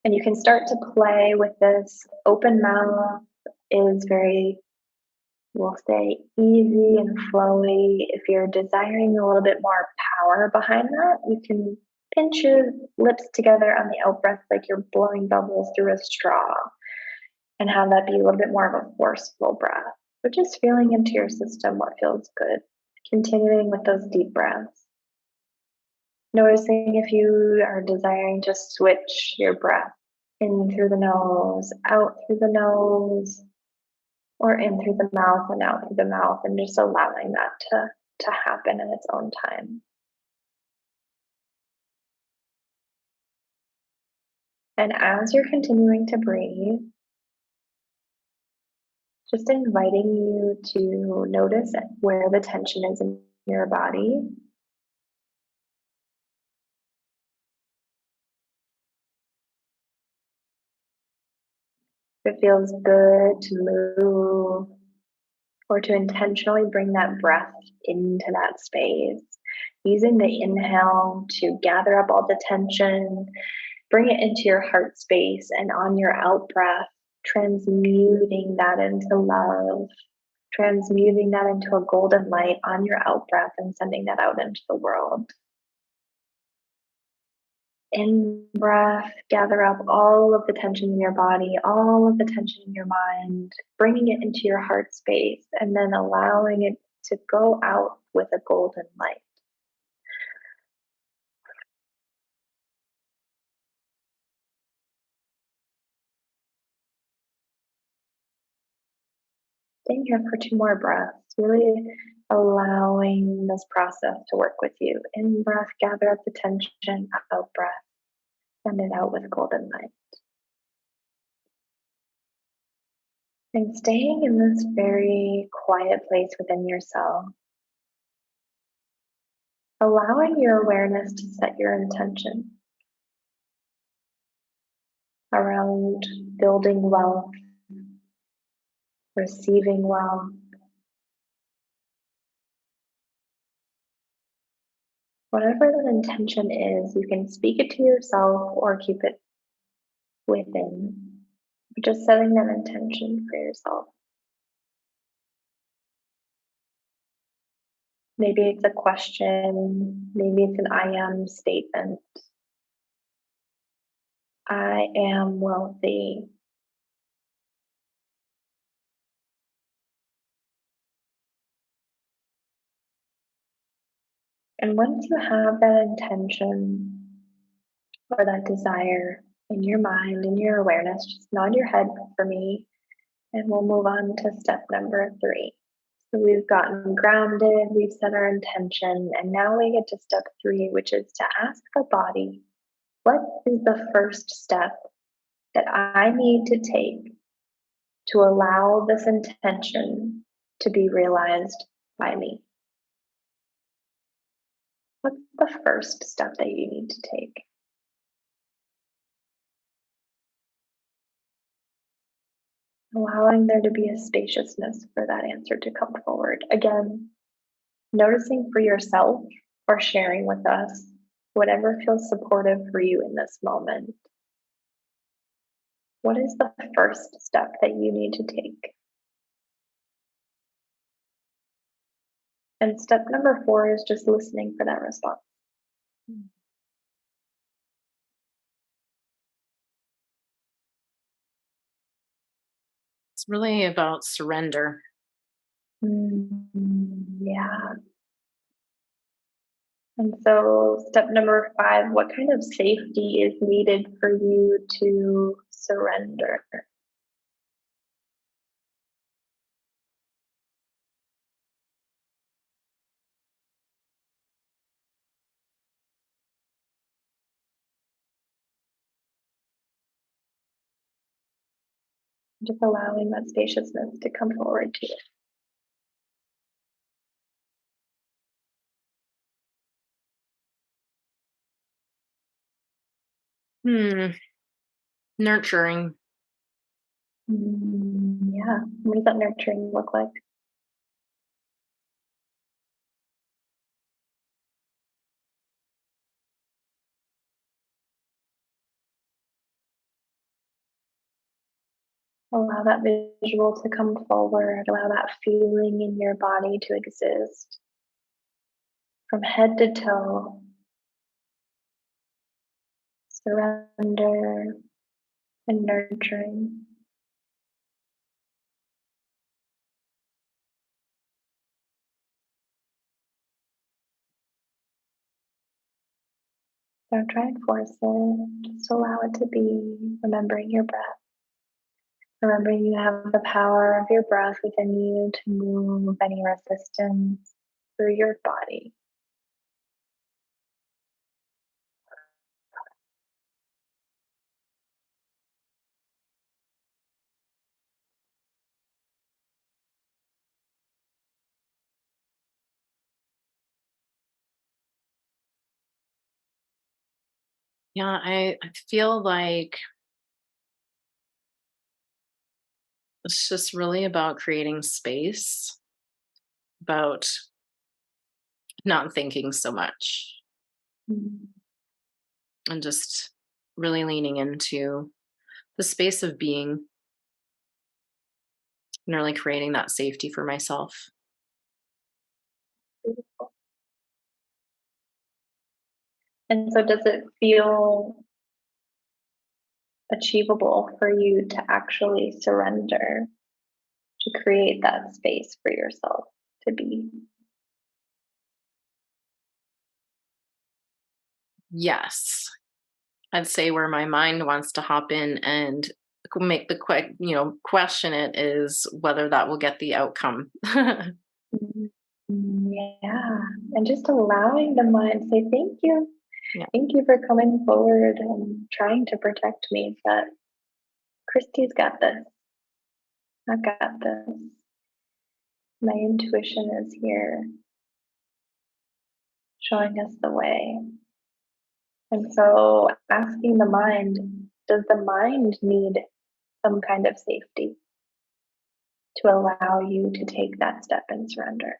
And you can start to play with this. Open mouth is very, we'll say, easy and flowy. If you're desiring a little bit more power behind that, you can pinch your lips together on the out breath like you're blowing bubbles through a straw, and have that be a little bit more of a forceful breath. But just feeling into your system what feels good. Continuing with those deep breaths. Noticing if you are desiring to switch your breath in through the nose, out through the nose, or in through the mouth and out through the mouth, and just allowing that to happen in its own time. And as you're continuing to breathe, just inviting you to notice where the tension is in your body. If it feels good to move or to intentionally bring that breath into that space, using the inhale to gather up all the tension, bring it into your heart space, and on your out breath, transmuting that into love, transmuting that into a golden light on your out breath and sending that out into the world. In breath, gather up all of the tension in your body, all of the tension in your mind, bringing it into your heart space, and then allowing it to go out with a golden light. Staying here for 2 more breaths, really allowing this process to work with you. In breath, gather up the tension, out breath, send it out with golden light. And staying in this very quiet place within yourself, allowing your awareness to set your intention around building wealth, receiving wealth. Whatever that intention is, you can speak it to yourself or keep it within. Just setting that intention for yourself. Maybe it's a question, maybe it's an I am statement. I am wealthy. And once you have that intention or that desire in your mind, in your awareness, just nod your head for me, and we'll move on to step number 3. So we've gotten grounded, we've set our intention, and now we get to step 3, which is to ask the body, what is the first step that I need to take to allow this intention to be realized by me? What's the first step that you need to take? Allowing there to be a spaciousness for that answer to come forward. Again, noticing for yourself or sharing with us whatever feels supportive for you in this moment. What is the first step that you need to take? And step number 4 is just listening for that response. It's really about surrender. Yeah. And so, step number 5, what kind of safety is needed for you to surrender? Just allowing that spaciousness to come forward to you. Nurturing. Yeah. What does that nurturing look like? Allow that visual to come forward. Allow that feeling in your body to exist from head to toe. Surrender and nurturing. Don't try and force it. Just allow it to be, remembering your breath. Remembering you have the power of your breath within you to move any resistance through your body. Yeah, I feel like it's just really about creating space, about not thinking so much, Mm. and just really leaning into the space of being and really creating that safety for myself. Beautiful. And so, does it feel achievable for you to actually surrender, to create that space for yourself to be? Yes. I'd say where my mind wants to hop in and make the quick, question it is whether that will get the outcome. Mhm. Yeah, and just allowing the mind say, "Thank you. Yeah. Thank you for coming forward and trying to protect me, but Christy's got this. I've got this. My intuition is here showing us the way." And so asking the mind, does the mind need some kind of safety to allow you to take that step and surrender?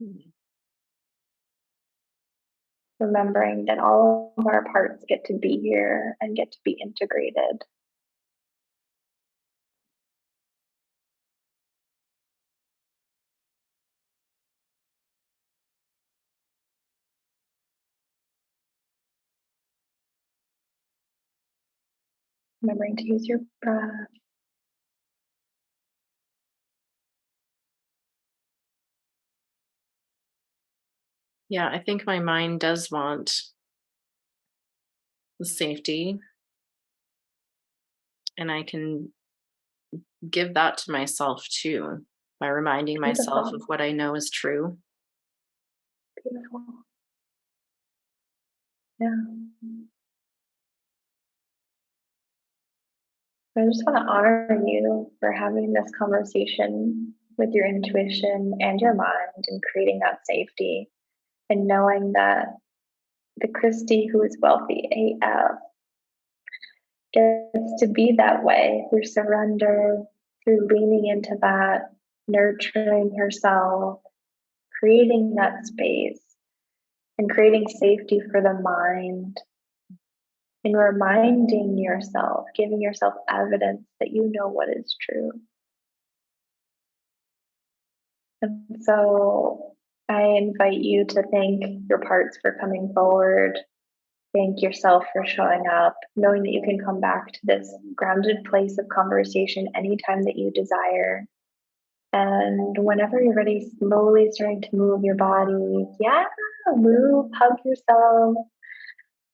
Mhm. Remembering that all of our parts get to be here and get to be integrated. Remembering to use your breath. Yeah, I think my mind does want the safety, and I can give that to myself too by reminding myself of Beautiful, what I know is true. beautiful. Yeah. I just want to honor you for having this conversation with your intuition and your mind and creating that safety and knowing that the Christy who is wealthy AF gets to be that way through surrender, through leaning into that, nurturing herself, creating that space, and creating safety for the mind, and reminding yourself, giving yourself evidence that you know what is true. And so I invite you to thank your parts for coming forward. Thank yourself for showing up, knowing that you can come back to this grounded place of conversation anytime that you desire. And whenever you're ready, slowly starting to move your body. Yeah, move, hug yourself.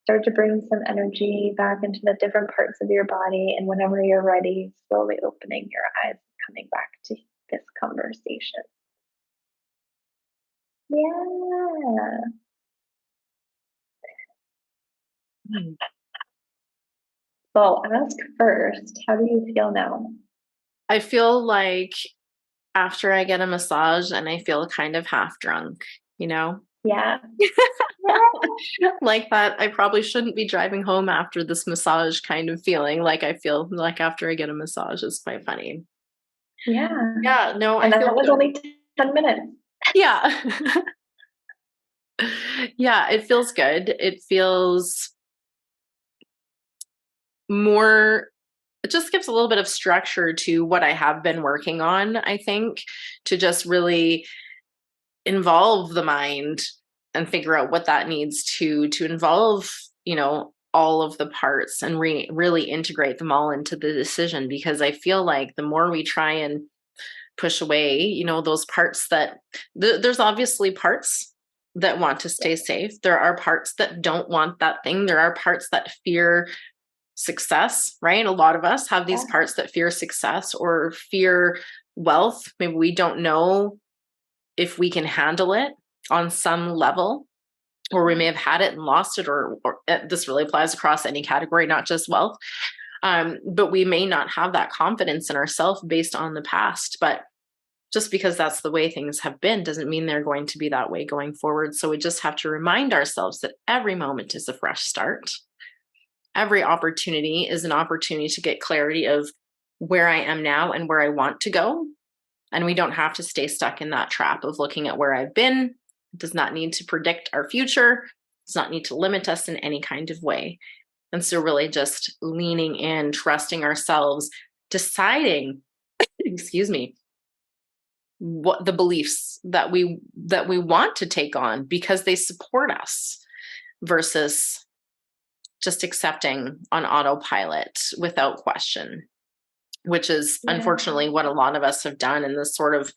Start to bring some energy back into the different parts of your body. And whenever you're ready, slowly opening your eyes, coming back to this conversation. Yeah. Mm. Well, ask first, how do you feel now? I feel like after I get a massage and I feel kind of half drunk, you know? Yeah. Yeah. Like that I probably shouldn't be driving home after this massage kind of feeling like I feel like after I get a massage. It's quite funny. Yeah. Yeah, no, I And feel that was good. only 10 minutes. Yeah. Yeah, it feels good. It feels more it just gives a little bit of structure to what I have been working on, I think, to just really involve the mind and figure out what that needs to involve, all of the parts and really integrate them all into the decision because I feel like the more we try and push away, you know, those parts that there's obviously parts that want to stay safe. There are parts that don't want that thing. There are parts that fear success, right? A lot of us have these parts that fear success or fear wealth. Maybe we don't know if we can handle it on some level, or we may have had it and lost it, or this really applies across any category, not just wealth. But we may not have that confidence in ourselves based on the past. But just because that's the way things have been doesn't mean they're going to be that way going forward. So we just have to remind ourselves that every moment is a fresh start. Every opportunity is an opportunity to get clarity of where I am now and where I want to go. And we don't have to stay stuck in that trap of looking at where I've been. It does not need to predict our future. It does not need to limit us in any kind of way. And so really just leaning in, trusting ourselves, deciding, excuse me, what the beliefs that we want to take on because they support us, versus just accepting on autopilot without question, which is unfortunately what a lot of us have done. And this sort of,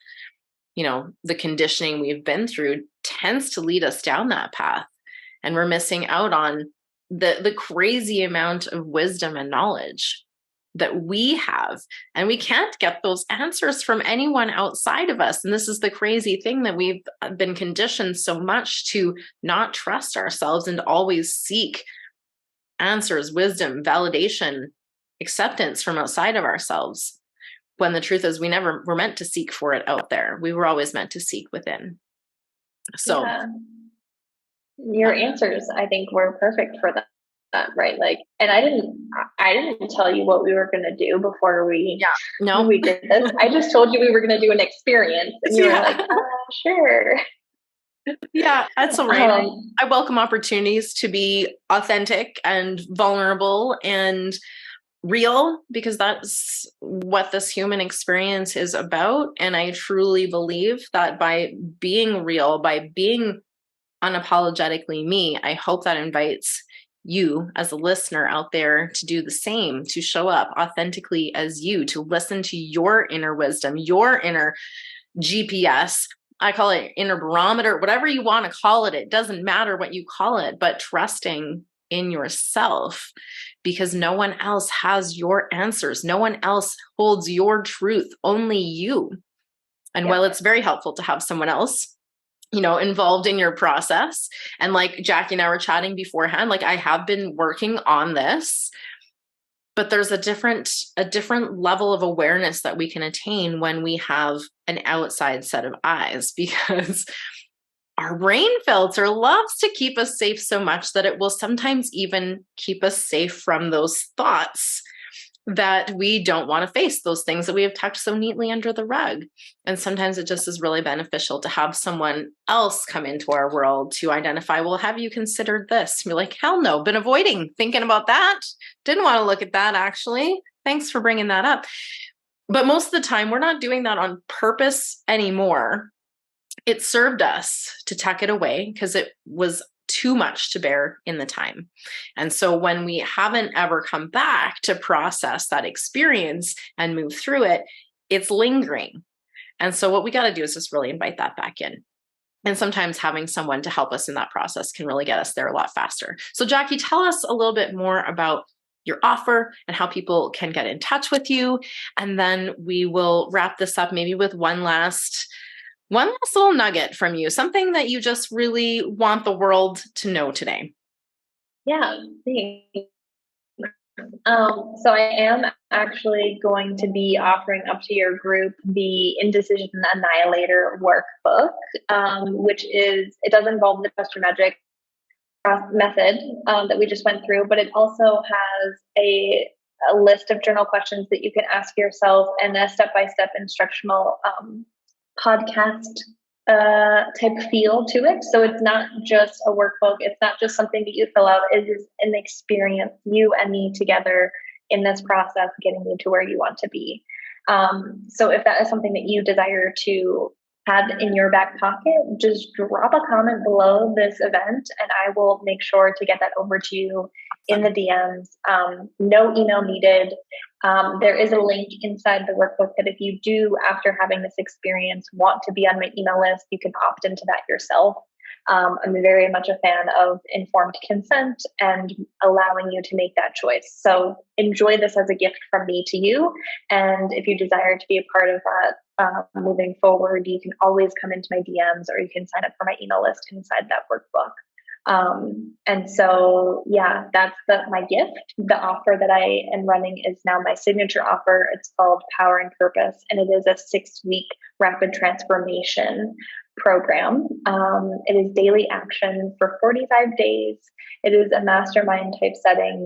you know, the conditioning we've been through tends to lead us down that path. And we're missing out on the crazy amount of wisdom and knowledge that we have. And we can't get those answers from anyone outside of us. And this is the crazy thing, that we've been conditioned so much to not trust ourselves and always seek answers, wisdom, validation, acceptance from outside of ourselves. When the truth is, we never were meant to seek for it out there. We were always meant to seek within. So your answers, I think, were perfect for that. Right. Like, and I didn't tell you what we were going to do before we did this. I just told you we were going to do an experience, and you were like, sure. Yeah, that's all right. I welcome opportunities to be authentic and vulnerable and real, because that's what this human experience is about. And I truly believe that by being real, by being unapologetically me, I hope that invites you as a listener out there to do the same, to show up authentically as you, to listen to your inner wisdom, your inner GPS. I call it inner barometer, whatever you want to call it. It doesn't matter what you call it, but trusting in yourself, because no one else has your answers. No one else holds your truth, only you. And while it's very helpful to have someone else, you know, involved in your process. And like Jacqui and I were chatting beforehand, like I have been working on this, but there's a different level of awareness that we can attain when we have an outside set of eyes, because our brain filter loves to keep us safe so much that it will sometimes even keep us safe from those thoughts that we don't want to face, those things that we have tucked so neatly under the rug. And sometimes it just is really beneficial to have someone else come into our world to identify, well, have you considered this? And we're like, hell no, been avoiding thinking about that. Didn't want to look at that, actually. Thanks for bringing that up. But most of the time, we're not doing that on purpose anymore. It served us to tuck it away because it was too much to bear in the time. And so when we haven't ever come back to process that experience and move through it, it's lingering. And so what we got to do is just really invite that back in. And sometimes having someone to help us in that process can really get us there a lot faster. So Jacqui, tell us a little bit more about your offer and how people can get in touch with you. And then we will wrap this up maybe with one last little nugget from you, something that you just really want the world to know today. Yeah, thanks. So I am actually going to be offering up to your group the Indecision Annihilator workbook, which it does involve the Trust Your Magic method that we just went through, but it also has a list of journal questions that you can ask yourself and a step-by-step instructional podcast type feel to it. So it's not just a workbook. It's not just something that you fill out. It is an experience, you and me together in this process, getting you to where you want to be. So if that is something that you desire to have in your back pocket, just drop a comment below this event and I will make sure to get that over to you in the DMs. No email needed. There is a link inside the workbook that if you do, after having this experience, want to be on my email list, you can opt into that yourself. I'm very much a fan of informed consent and allowing you to make that choice. So enjoy this as a gift from me to you. And if you desire to be a part of that moving forward, you can always come into my DMs or you can sign up for my email list inside that workbook. And so, yeah, that's my gift. The offer that I am running is now my signature offer. It's called Power and Purpose, and it is a 6-week rapid transformation program. It is daily action for 45 days. It is a mastermind type setting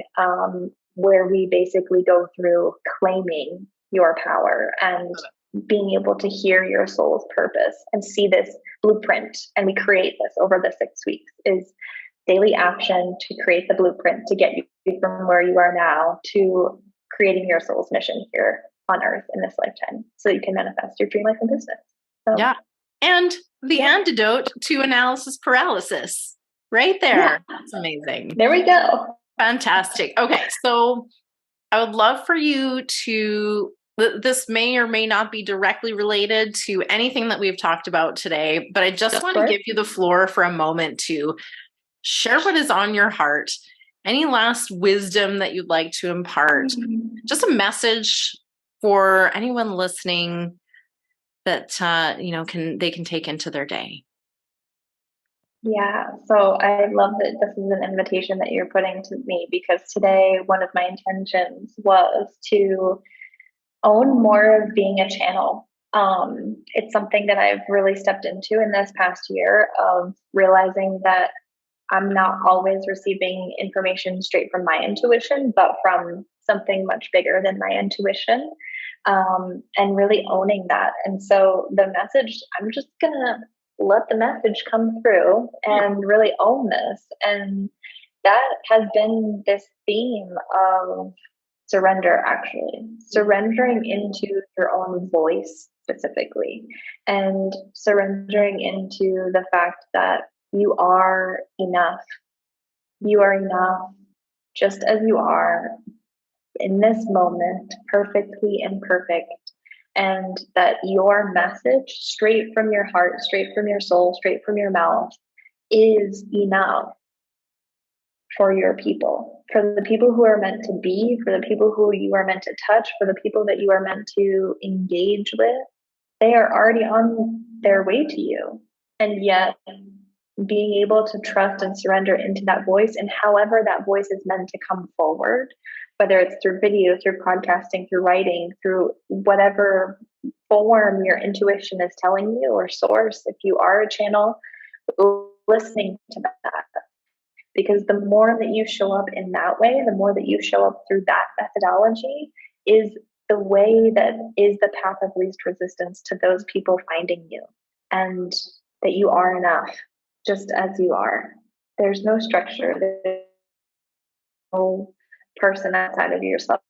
where we basically go through claiming your power and being able to hear your soul's purpose and see this blueprint. And we create this over the 6 weeks is daily action to create the blueprint to get you from where you are now to creating your soul's mission here on earth in this lifetime so you can manifest your dream life and business. So, yeah. And the antidote to analysis paralysis right there. Yeah. That's amazing. There we go. Fantastic. Okay. So I would love for you to, this may or may not be directly related to anything that we've talked about today, but I just want to give you the floor for a moment to share what is on your heart. Any last wisdom that you'd like to impart? Just a message for anyone listening that they can take into their day. Yeah, so I love that this is an invitation that you're putting to me because today one of my intentions was to own more of being a channel. It's something that I've really stepped into in this past year of realizing that I'm not always receiving information straight from my intuition, but from something much bigger than my intuition, and really owning that. And so the message, I'm just going to let the message come through and really own this. And that has been this theme of surrender, actually, surrendering into your own voice specifically, and surrendering into the fact that you are enough. You are enough just as you are in this moment, perfectly imperfect. And that your message, straight from your heart, straight from your soul, straight from your mouth, is enough for your people, for the people who are meant to be, for the people who you are meant to touch, for the people that you are meant to engage with. They are already on their way to you. And yet, being able to trust and surrender into that voice, and however that voice is meant to come forward, whether it's through video, through podcasting, through writing, through whatever form your intuition is telling you, or source, if you are a channel, listening to that. Because the more that you show up in that way, the more that you show up through that methodology, is the way that is the path of least resistance to those people finding you, and that you are enough just as you are. There's no structure. There's no person outside of yourself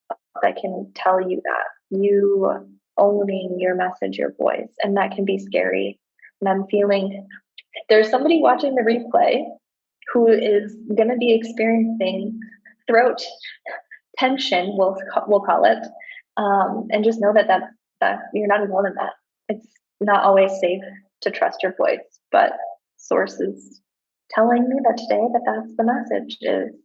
that can tell you that. You owning your message, your voice, and that can be scary. And I'm feeling there's somebody watching the replay who is going to be experiencing throat tension, we'll call it, and just know that you're not alone in that. It's not always safe to trust your voice, but sources telling me that today that's the message, is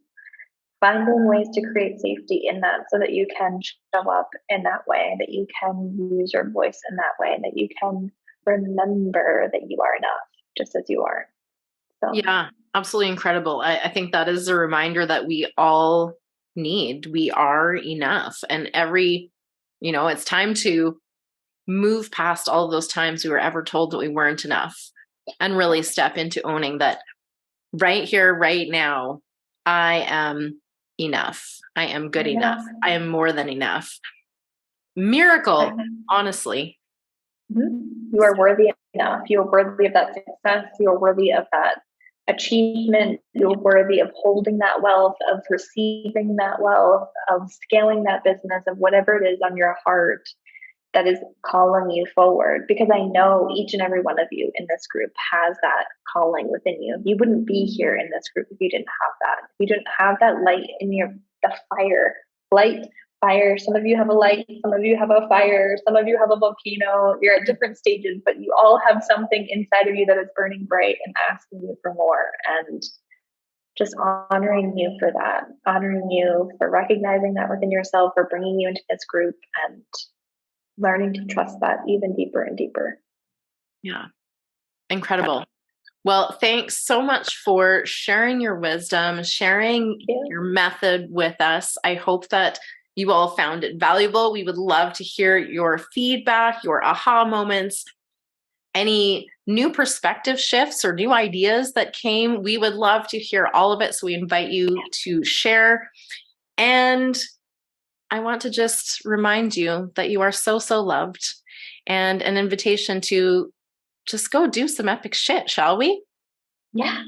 finding ways to create safety in that so that you can show up in that way, that you can use your voice in that way, that you can remember that you are enough just as you are. So. Yeah, absolutely incredible. I think that is a reminder that we all need. We are enough. And it's time to move past all of those times we were ever told that we weren't enough, and really step into owning that right here, right now, I am enough. I am good enough. I am more than enough. Miracle, honestly. You are worthy enough. You are worthy of that success. You are worthy of that achievement. You're worthy of holding that wealth, of receiving that wealth, of scaling that business, of whatever it is on your heart that is calling you forward. Because I know each and every one of you in this group has that calling within you. You wouldn't be here in this group if you didn't have that. If you didn't have that light in the fire, light fire. Some of you have a light, some of you have a fire, some of you have a volcano. You're at different stages, but you all have something inside of you that is burning bright and asking you for more. And just honoring you for that, honoring you for recognizing that within yourself, for bringing you into this group, and learning to trust that even deeper and deeper. Yeah. Incredible. Well, thanks so much for sharing your wisdom, sharing your method with us. I hope that you all found it valuable. We would love to hear your feedback, your aha moments, any new perspective shifts or new ideas that came. We would love to hear all of it. So we invite you to share. And I want to just remind you that you are so, so loved, and an invitation to just go do some epic shit, shall we? Yeah.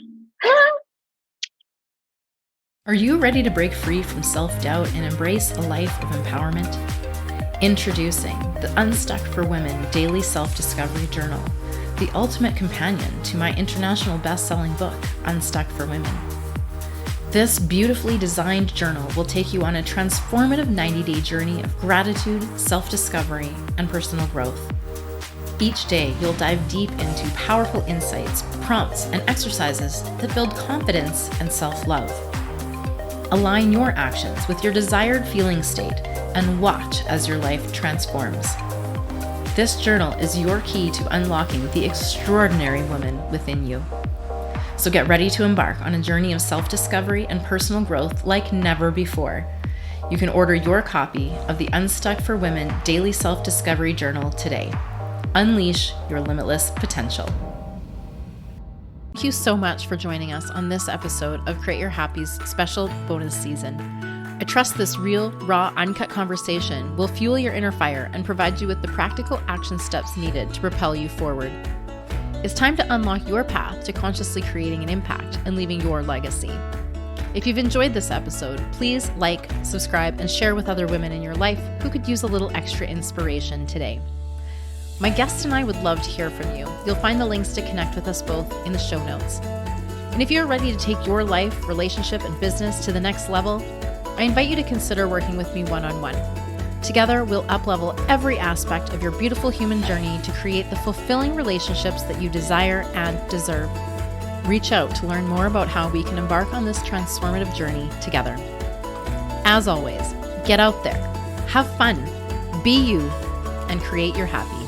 Are you ready to break free from self-doubt and embrace a life of empowerment? Introducing the Unstuck for Women Daily Self-Discovery Journal, the ultimate companion to my international best-selling book, Unstuck for Women. This beautifully designed journal will take you on a transformative 90-day journey of gratitude, self-discovery, and personal growth. Each day, you'll dive deep into powerful insights, prompts, and exercises that build confidence and self-love. Align your actions with your desired feeling state and watch as your life transforms. This journal is your key to unlocking the extraordinary woman within you. So get ready to embark on a journey of self-discovery and personal growth like never before. You can order your copy of the Unstuck for Women Daily Self-Discovery Journal today. Unleash your limitless potential. Thank you so much for joining us on this episode of Create Your Happy's special bonus season. I trust this real, raw, uncut conversation will fuel your inner fire and provide you with the practical action steps needed to propel you forward. It's time to unlock your path to consciously creating an impact and leaving your legacy. If you've enjoyed this episode, please like, subscribe, and share with other women in your life who could use a little extra inspiration today. My guest and I would love to hear from you. You'll find the links to connect with us both in the show notes. And if you're ready to take your life, relationship, and business to the next level, I invite you to consider working with me one-on-one. Together, we'll up-level every aspect of your beautiful human journey to create the fulfilling relationships that you desire and deserve. Reach out to learn more about how we can embark on this transformative journey together. As always, get out there, have fun, be you, and create your happy.